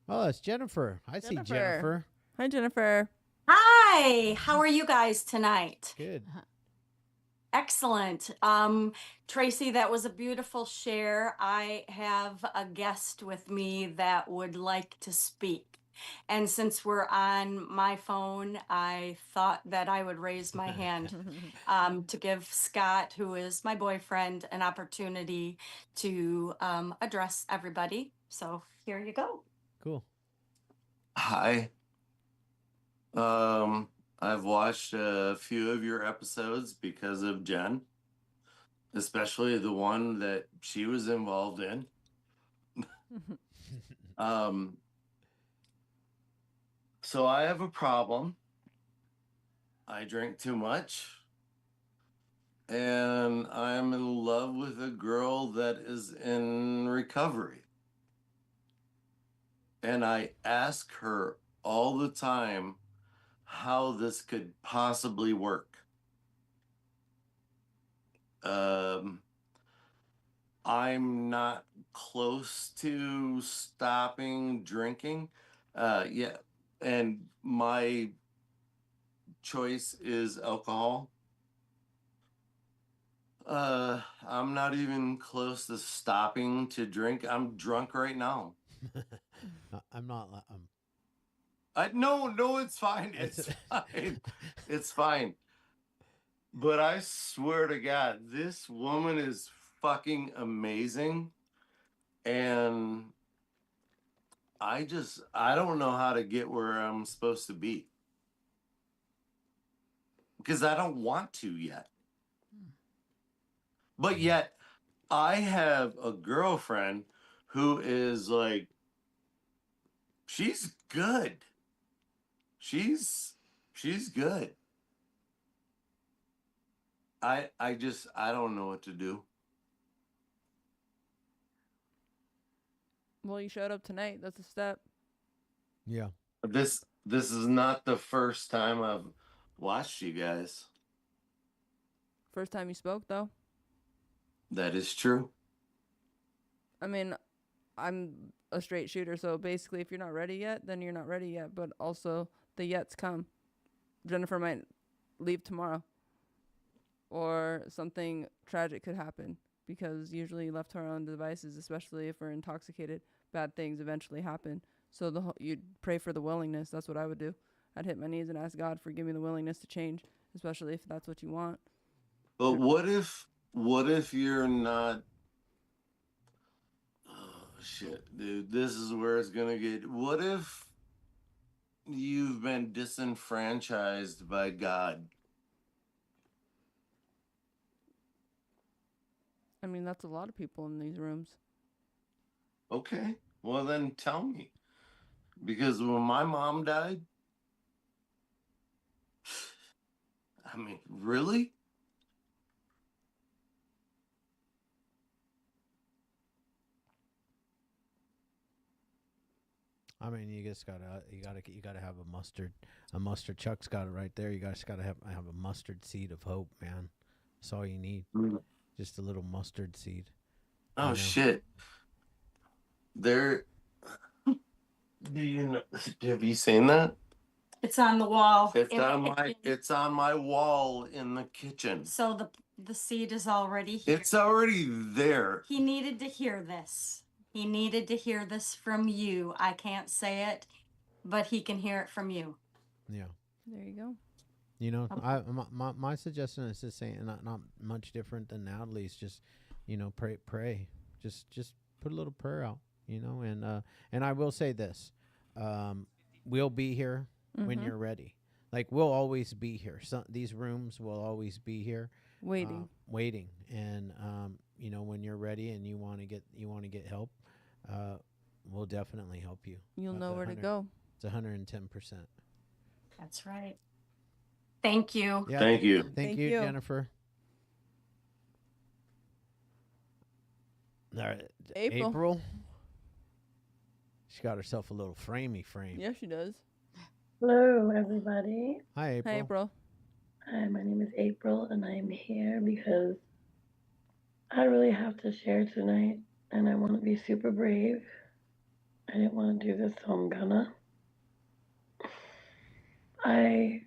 Oh, it's Jennifer. I see Jennifer.
Hi, Jennifer.
Hi, how are you guys tonight?
Good.
Excellent. Tracy, that was a beautiful share. I have a guest with me that would like to speak. And since we're on my phone, I thought that I would raise my hand to give Scott, who is my boyfriend, an opportunity to address everybody. So here you go.
Cool.
Hi. I've watched a few of your episodes because of Jen, especially the one that she was involved in. So I have a problem. I drink too much, and I'm in love with a girl that is in recovery. And I ask her all the time how this could possibly work. I'm not close to stopping drinking. Yeah, and my choice is alcohol. I'm not even close to stopping to drink. I'm drunk right now.
I'm not.
No, it's fine. It's fine. It's fine. But I swear to God, this woman is fucking amazing. And I don't know how to get where I'm supposed to be. Because I don't want to yet. But yet, I have a girlfriend who is like, she's good. She's good. I don't know what to do.
Well, you showed up tonight. That's a step.
Yeah.
This is not the first time I've watched you guys.
First time you spoke, though.
That is true.
I mean, I'm a straight shooter, so basically, if you're not ready yet, then you're not ready yet. But also, the yets come. Jennifer might leave tomorrow, or something tragic could happen because usually left to our own devices, especially if we're intoxicated, bad things eventually happen. So you'd pray for the willingness. That's what I would do. I'd hit my knees and ask God for give me the willingness to change, especially if that's what you want.
But what if you're not? Oh shit, dude, this is where it's gonna get. What if you've been disenfranchised by God?
I mean, that's a lot of people in these rooms.
Okay, well then tell me. Because when my mom died, I mean, really?
I mean, you gotta have a mustard. Chuck's got it right there. You guys gotta have a mustard seed of hope, man. That's all you need. Just a little mustard seed.
Oh shit. There. Do you know? Have you seen that?
It's on the wall.
It's on my wall in the kitchen.
So the seed is already here.
It's already there.
He needed to hear this. He needed to hear this from you. I can't say it, but he can hear it from you.
Yeah.
There you go.
You know, my suggestion is just saying not much different than Natalie's. Just, pray. Just put a little prayer out. And I will say this, we'll be here when you're ready. Like, we'll always be here. These rooms will always be here,
Waiting.
And when you're ready and you want to get help, we'll definitely help you.
You'll know where to go.
It's 110%.
That's right. Thank you.
Yeah,
Thank you.
Thank you, Jennifer. All right, April. She got herself a little framey frame.
Yeah, she does.
Hello, everybody.
Hi, April.
Hi, April.
Hi, my name is April, and I'm here because I really have to share tonight, and I want to be super brave. I didn't want to do this, so I'm gonna. I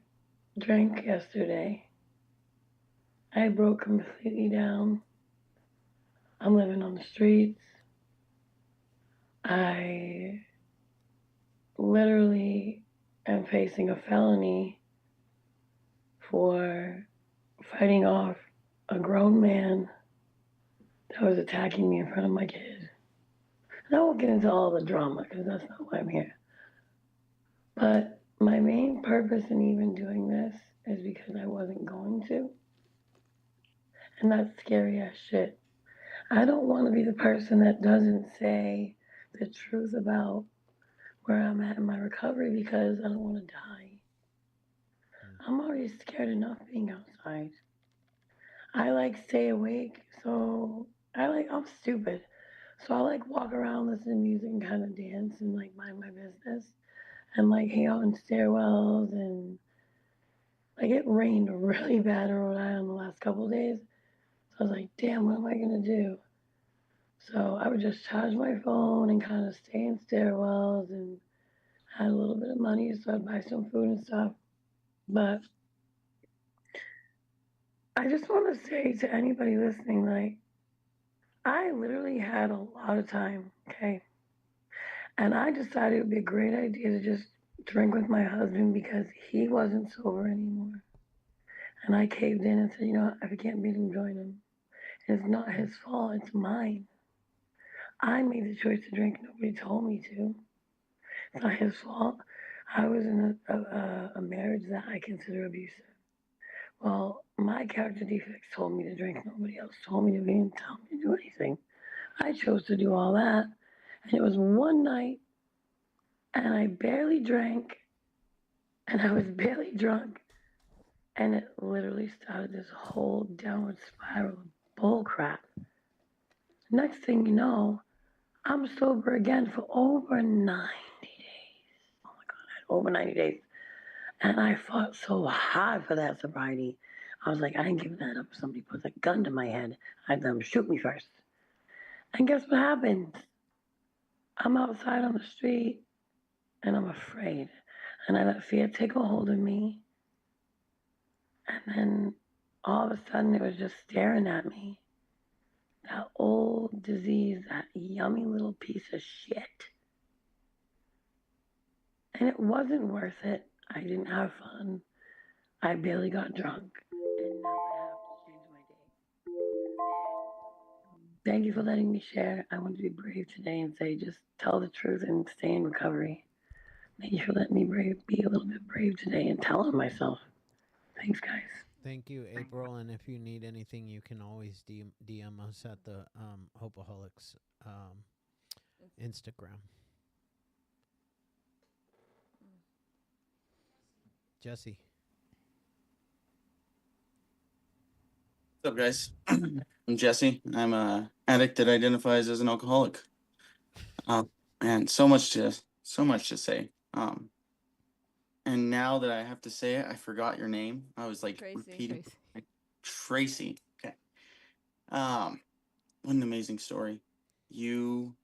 drank yesterday. I broke completely down. I'm living on the streets. I literally am facing a felony for fighting off a grown man that was attacking me in front of my kid. And I won't get into all the drama because that's not why I'm here. But my main purpose in even doing this is because I wasn't going to. And that's scary as shit. I don't want to be the person that doesn't say the truth about where I'm at in my recovery because I don't want to die. I'm already scared enough being outside. I like stay awake. So I'm stupid. So I like walk around, listen to music, and kind of dance and like mind my business and like hang out in stairwells and like it rained really bad in Rhode Island the last couple of days. So I was like, damn, what am I gonna do? So I would just charge my phone and kind of stay in stairwells and had a little bit of money, so I'd buy some food and stuff. But I just want to say to anybody listening, like, I literally had a lot of time, okay? And I decided it would be a great idea to just drink with my husband because he wasn't sober anymore. And I caved in and said, you know what, if I can't beat him, join him. And it's not his fault, it's mine. I made the choice to drink, nobody told me to. It's not his fault. I was in a marriage that I consider abusive. Well, my character defects told me to drink. Nobody else told me to. They didn't tell me to do anything. I chose to do all that. And it was one night, and I barely drank, and I was barely drunk. And it literally started this whole downward spiral of bull crap. Next thing you know, I'm sober again for over 90 days. Oh my God, over 90 days. And I fought so hard for that sobriety. I was like, I ain't giving that up. If somebody puts a gun to my head, I'd let them shoot me first. And guess what happens? I'm outside on the street and I'm afraid. And I let fear take a hold of me. And then all of a sudden it was just staring at me. That old disease, that yummy little piece of shit. And it wasn't worth it. I didn't have fun. I barely got drunk. And now I have to change my day. Thank you for letting me share. I want to be brave today and say just tell the truth and stay in recovery. Thank you for letting me be a little bit brave today and tell on myself. Thanks, guys.
Thank you, April. And if you need anything, you can always DM us at the Hopeaholics Instagram. Jesse.
What's up, guys? I'm Jesse. I'm a addict that identifies as an alcoholic. And so much to say. And now that I have to say it, I forgot your name. I was like repeating. Tracy. Okay. What an amazing story. You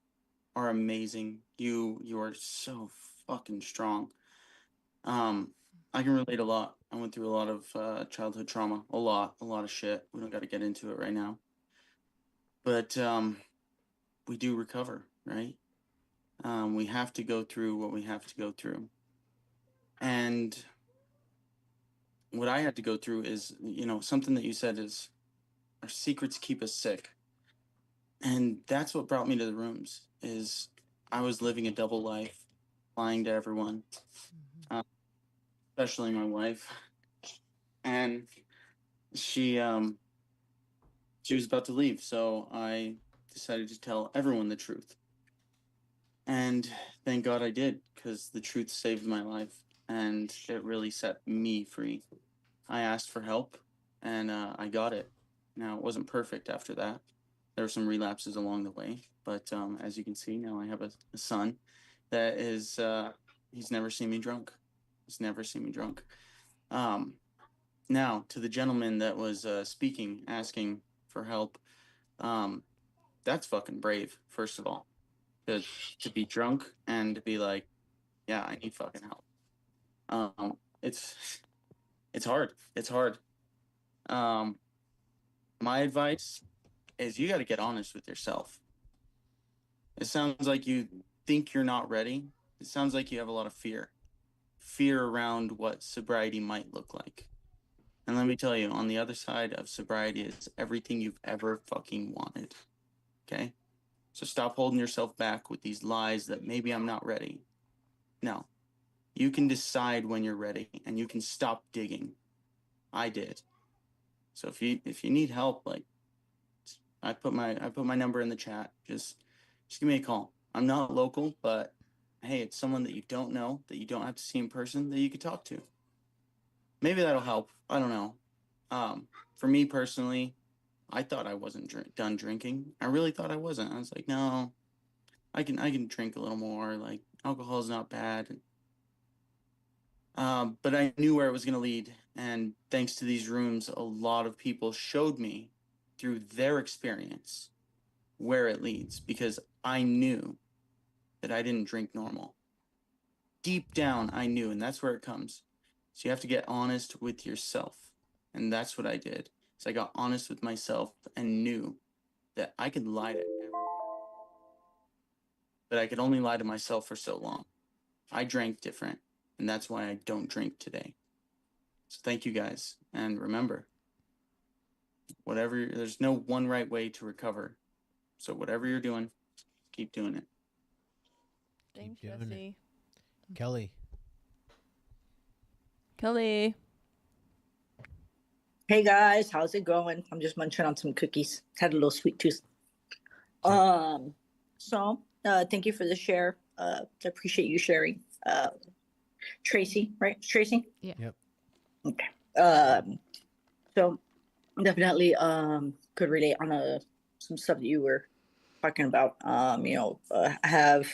are amazing. You are so fucking strong. I can relate a lot. I went through a lot of childhood trauma. A lot of shit. We don't got to get into it right now. But we do recover, right? We have to go through what we have to go through. And what I had to go through is, something that you said is our secrets keep us sick. And that's what brought me to the rooms is I was living a double life, lying to everyone, especially my wife. And she was about to leave. So I decided to tell everyone the truth. And thank God I did, because the truth saved my life and it really set me free. I asked for help and I got it. Now, it wasn't perfect after that. There were some relapses along the way. But as you can see, now I have a son that is, he's never seen me drunk. He's never seen me drunk. Now, to the gentleman that was speaking, asking for help, that's fucking brave, first of all. To be drunk and to be like, yeah, I need fucking help. It's hard. It's hard. My advice is you got to get honest with yourself. It sounds like you think you're not ready. It sounds like you have a lot of fear around what sobriety might look like. And let me tell you, on the other side of sobriety is everything you've ever fucking wanted. Okay? So stop holding yourself back with these lies that maybe I'm not ready. No. You can decide when you're ready and you can stop digging. I did. So if you need help, like I put my number in the chat. Just give me a call. I'm not local, but hey, it's someone that you don't know, that you don't have to see in person, that you could talk to. Maybe that'll help. I don't know. For me personally, I thought I wasn't done drinking. I really thought I wasn't. I was like, no, I can drink a little more. Like, alcohol is not bad. But I knew where it was going to lead. And thanks to these rooms, a lot of people showed me through their experience where it leads, because I knew that I didn't drink normal. Deep down, I knew, and that's where it comes. So you have to get honest with yourself. And that's what I did. So I got honest with myself and knew that I could lie to everyone, but I could only lie to myself for so long. I drank different, and that's why I don't drink today. So thank you guys. And remember, there's no one right way to recover. So whatever you're doing, keep doing it.
Thanks,
Keep doing
Jesse.
Kelly.
Kelly.
Hey guys, how's it going? I'm just munching on some cookies. Had a little sweet tooth. Thank you for the share. I appreciate you sharing. Tracy, right? Tracy?
Yeah.
Yep.
Okay. So definitely could relate on some stuff that you were talking about. I have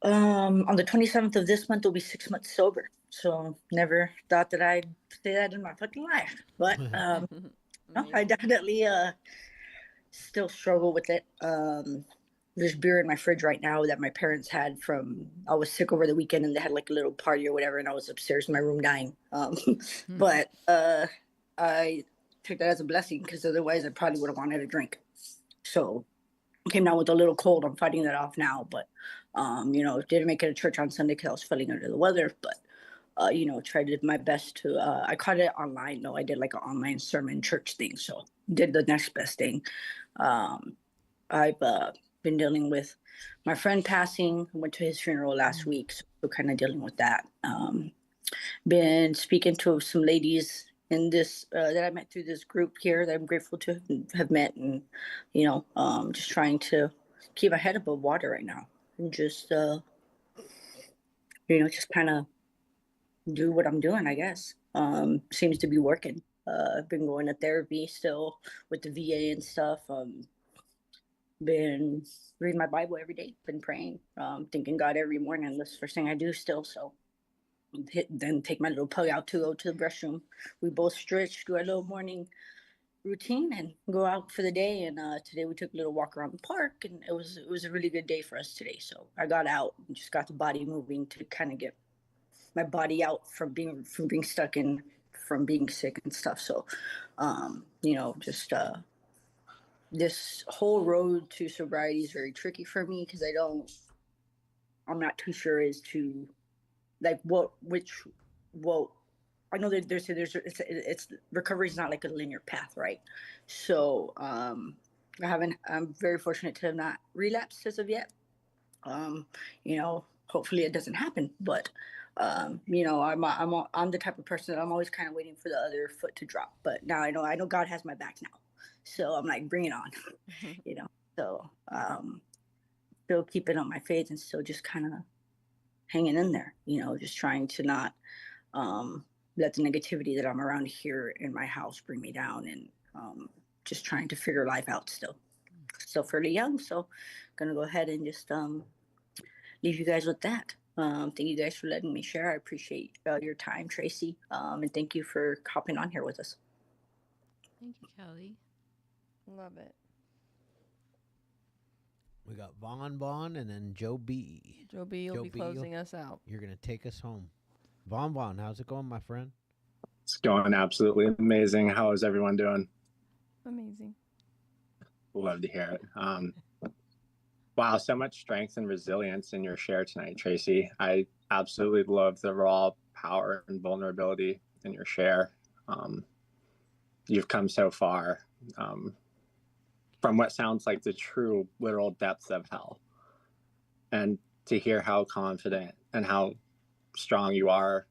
on the 27th of this month will be 6 months sober. So never thought that I'd say that in my fucking life. But no, I definitely still struggle with it. There's beer in my fridge right now that my parents had from, I was sick over the weekend and they had like a little party or whatever, and I was upstairs in my room dying. But I took that as a blessing, because otherwise I probably would have wanted a drink. So I came down with a little cold. I'm fighting that off now, but didn't make it to church on Sunday because I was feeling under the weather. But tried my best to, I caught it online. No, I did like an online sermon church thing. So did the next best thing. I've been dealing with my friend passing. I went to his funeral last week. So kind of dealing with that. Been speaking to some ladies in this, that I met through this group here that I'm grateful to have met, and, just trying to keep my head above water right now and just, just kind of do what I'm doing, I guess. Seems to be working. I've been going to therapy still with the VA and stuff. Been reading my Bible every day, been praying, thanking God every morning. That's the first thing I do still. So then take my little pug out to go to the restroom. We both stretch, do our little morning routine, and go out for the day. And today we took a little walk around the park, and it was a really good day for us today. So I got out and just got the body moving to kind of get my body out from being stuck in, from being sick and stuff. So this whole road to sobriety is very tricky for me, because I'm not too sure as to like I know that it's recovery is not like a linear path, right? So I'm very fortunate to have not relapsed as of yet. Hopefully it doesn't happen, but I'm the type of person that I'm always kind of waiting for the other foot to drop. But now I know God has my back now, so I'm like, bring it on. So still keeping up my faith and still just kind of hanging in there, just trying to not let the negativity that I'm around here in my house bring me down, and just trying to figure life out still fairly young. So gonna go ahead and just leave you guys with that. Thank you guys for letting me share. I appreciate your time, Tracy, and thank you for hopping on here with us.
Thank you, Kelly.
Love it.
We got Vaughn, and then Joe B.
Joe B will be closing us out.
You're going to take us home. Vaughn, how's it going, my friend?
It's going absolutely amazing. How is everyone doing?
Amazing.
Love to hear it. Wow, so much strength and resilience in your share tonight, Tracy. I absolutely love the raw power and vulnerability in your share. You've come so far from what sounds like the true literal depths of hell. And to hear how confident and how strong you are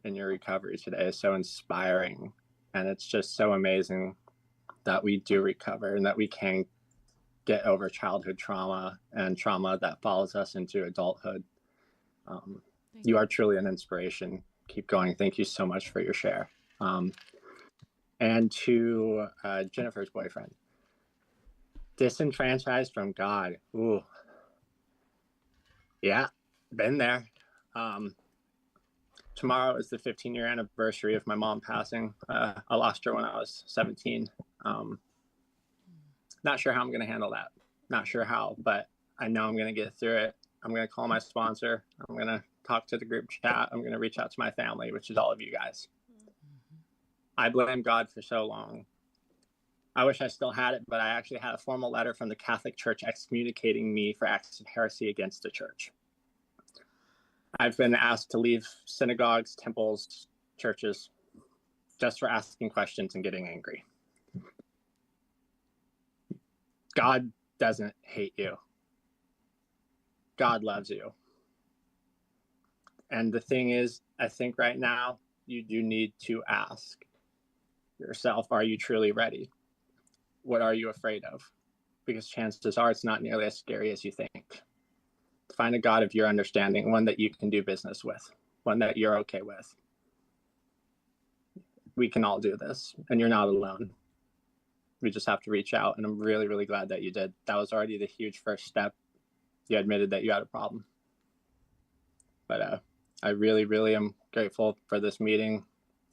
in your recovery today is so inspiring. And it's just so amazing that we do recover and that we can get over childhood trauma and trauma that follows us into adulthood. You are truly an inspiration. Keep going. Thank you so much for your share. And to Jennifer's boyfriend, disenfranchised from God. Ooh, yeah, been there. Tomorrow is the 15-year anniversary of my mom passing. I lost her when I was 17. Not sure how I'm going to handle that. Not sure how, but I know I'm going to get through it. I'm going to call my sponsor. I'm going to talk to the group chat. I'm going to reach out to my family, which is all of you guys. I blamed God for so long. I wish I still had it, but I actually had a formal letter from the Catholic Church excommunicating me for acts of heresy against the church. I've been asked to leave synagogues, temples, churches, just for asking questions and getting angry. God doesn't hate you. God loves you. And the thing is, I think right now, you do need to ask yourself, are you truly ready? What are you afraid of? Because chances are it's not nearly as scary as you think. Find a God of your understanding, one that you can do business with, one that you're okay with. We can all do this, and you're not alone. We just have to reach out, and I'm really, really glad that you did. That was already the huge first step. You admitted that you had a problem. But I really, really am grateful for this meeting.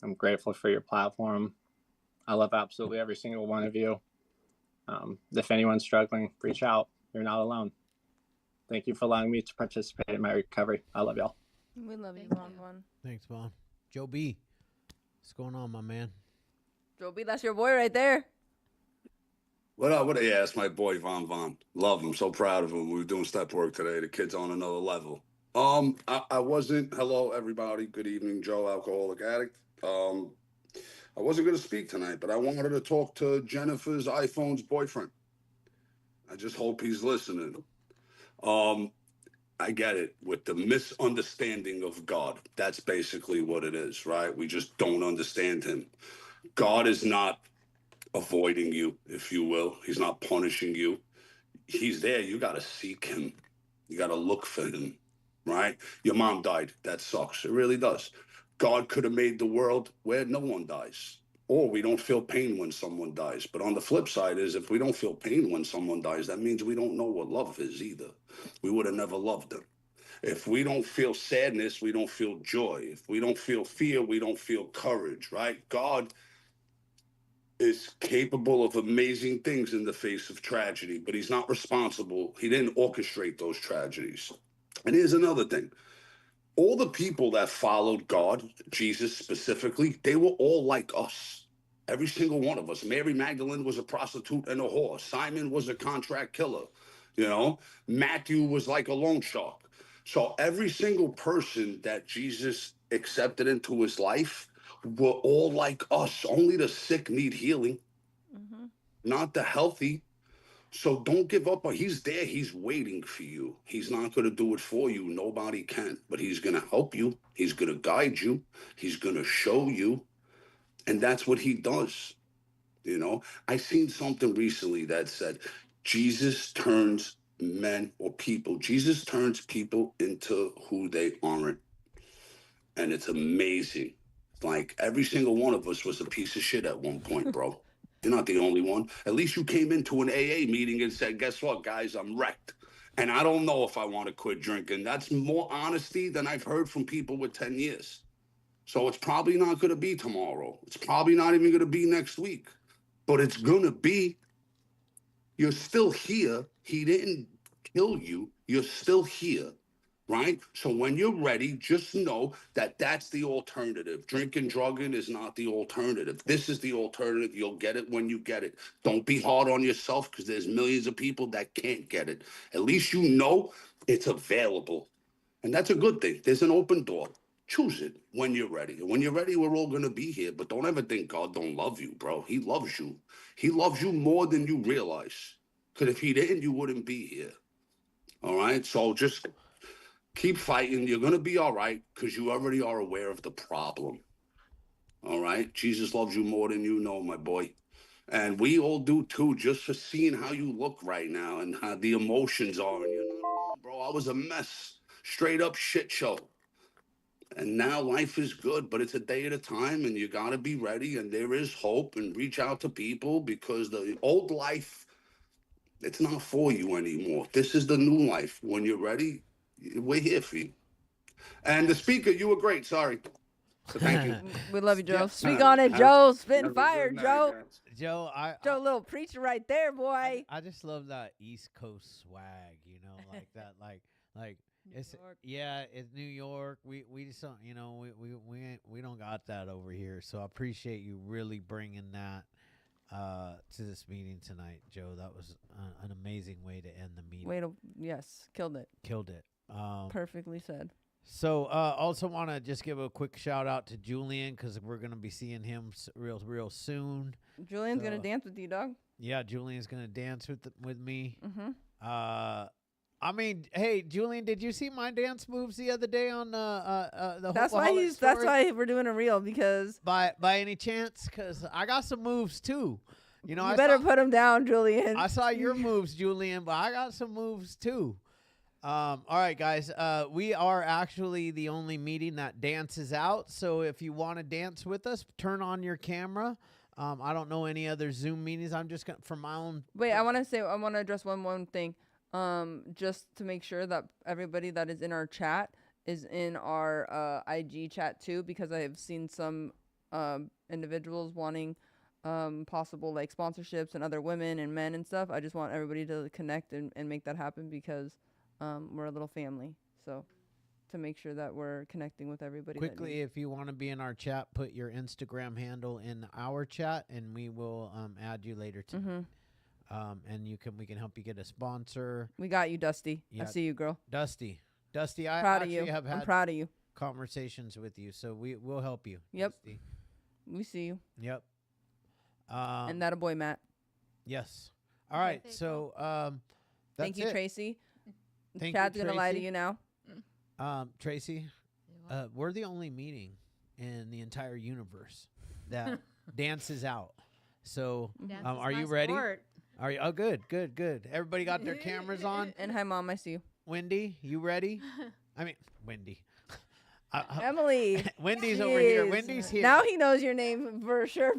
I'm grateful for your platform. I love absolutely every single one of you. If anyone's struggling, reach out. You're not alone. Thank you for allowing me to participate in my recovery. I love y'all.
We love you,
Thank
Von
you.
Von.
Thanks, Mom. Joe B, what's going on, my man?
Joe B, that's your boy right there.
What up? Yeah, it's my boy Von Von. Love him. So proud of him. We were doing step work today. The kid's on another level. I wasn't. Hello, everybody. Good evening, Joe, alcoholic addict. I wasn't going to speak tonight, but I wanted to talk to Jennifer's iPhone's boyfriend. I just hope he's listening. I get it with the misunderstanding of God. That's basically what it is, right? We just don't understand him. God is not avoiding you, if you will. He's not punishing you. He's there. You got to seek him. You got to look for him, right? Your mom died. That sucks. It really does. God could have made the world where no one dies, or we don't feel pain when someone dies. But on the flip side is if we don't feel pain when someone dies, that means we don't know what love is either. We would have never loved them. If we don't feel sadness, we don't feel joy. If we don't feel fear, we don't feel courage, right? God is capable of amazing things in the face of tragedy, but he's not responsible. He didn't orchestrate those tragedies. And here's another thing. All the people that followed God, Jesus specifically, they were all like us. Every single one of us. Mary Magdalene was a prostitute and a whore. Simon was a contract killer. You know, Matthew was like a loan shark. So every single person that Jesus accepted into his life were all like us. Only the sick need healing, not the healthy. So don't give up. He's there. He's waiting for you. He's not going to do it for you. Nobody can. But he's going to help you. He's going to guide you. He's going to show you. And that's what he does. You know, I seen something recently that said Jesus turns men or people. Jesus turns people into who they aren't. And it's amazing. Like every single one of us was a piece of shit at one point, bro. You're not the only one. At least you came into an AA meeting and said, guess what, guys, I'm wrecked. And I don't know if I want to quit drinking. That's more honesty than I've heard from people with 10 years. So it's probably not going to be tomorrow. It's probably not even going to be next week. But it's going to be. You're still here. He didn't kill you. You're still here. Right? So when you're ready, just know that that's the alternative. Drinking, drugging is not the alternative. This is the alternative. You'll get it when you get it. Don't be hard on yourself because there's millions of people that can't get it. At least you know it's available. And that's a good thing. There's an open door. Choose it when you're ready. And when you're ready, we're all going to be here. But don't ever think God don't love you, bro. He loves you. He loves you more than you realize. Because if he didn't, you wouldn't be here. All right? So just keep fighting. You're going to be all right because you already are aware of the problem. All right? Jesus loves you more than you know, my boy. And we all do too, just for seeing how you look right now and how the emotions are. And you're not alone, bro. I was a mess. Straight up shit show. And now life is good, but it's a day at a time, and you got to be ready. And there is hope, and reach out to people, because the old life, it's not for you anymore. This is the new life. When you're ready, we're here for you. And the speaker, you were great. Sorry. So thank you.
We love you, Joe.
Yeah.
Speak on it, Joe. Spitting
Have a
fire,
good night,
Joe.
guys.
Joe,
Joe, little preacher right there, boy.
I just love that East Coast swag, like that, like it's it's New York. We just don't, we don't got that over here. So I appreciate you really bringing that to this meeting tonight, Joe. That was an amazing way to end the meeting.
Yes, killed it.
Killed it.
Perfectly said.
So also want to just give a quick shout out to Julian, because we're going to be seeing him real soon.
Julian's going to dance with you, dog.
Yeah, Julian's going to dance with me.
Mm-hmm.
I mean, hey, Julian, did you see my dance moves the other day on the
That's why that's why we're doing a reel, because
by any chance, because I got some moves too. You
better put them down, Julian.
I saw your moves, Julian, but I got some moves too. All right, guys. We are actually the only meeting that dances out. So if you want to dance with us, turn on your camera. I don't know any other Zoom meetings. I'm just going for my own.
Wait, I want to address one thing. Just to make sure that everybody that is in our chat is in our IG chat too, because I have seen some individuals wanting possible like sponsorships and other women and men and stuff. I just want everybody to connect and make that happen, because we're a little family. So to make sure that we're connecting with everybody.
Quickly, if you want to be in our chat, put your Instagram handle in our chat, and we will add you later too.
Mm-hmm.
And we can help you get a sponsor.
We got you, Dusty. Yeah. I see you, girl.
Dusty, I
proud
actually
of you.
have had
I'm proud of you.
Conversations with you, so we'll help you.
Yep.
Dusty.
We see you.
Yep.
And that a boy, Matt.
Yes. All right. So that's
thank you,
it.
Tracy.
Chad's
gonna lie to you now.
Tracy, we're the only meeting in the entire universe that dances out. So, are you ready? Are you? Oh, good. Everybody got their cameras on.
And hi, Mom. I see you.
Wendy, you ready? I mean, Wendy.
Emily.
Wendy's over here. Wendy's here.
Now he knows your name for sure.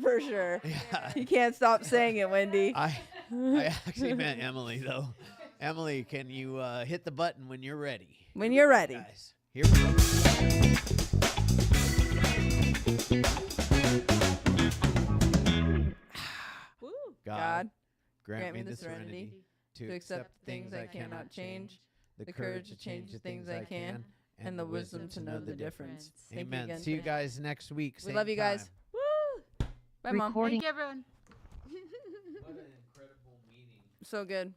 Yeah. He can't stop saying it, Wendy.
I actually meant Emily, though. Emily, can you hit the button when you're ready?
When you're ready.
Guys, here we go. God, grant me the serenity to accept things I cannot change, the courage to change the things I can, and the wisdom to know the difference. Amen. See you guys next week.
We love you guys. Woo! Bye, Mom.
Thank you, everyone.
What an incredible meeting.
So good.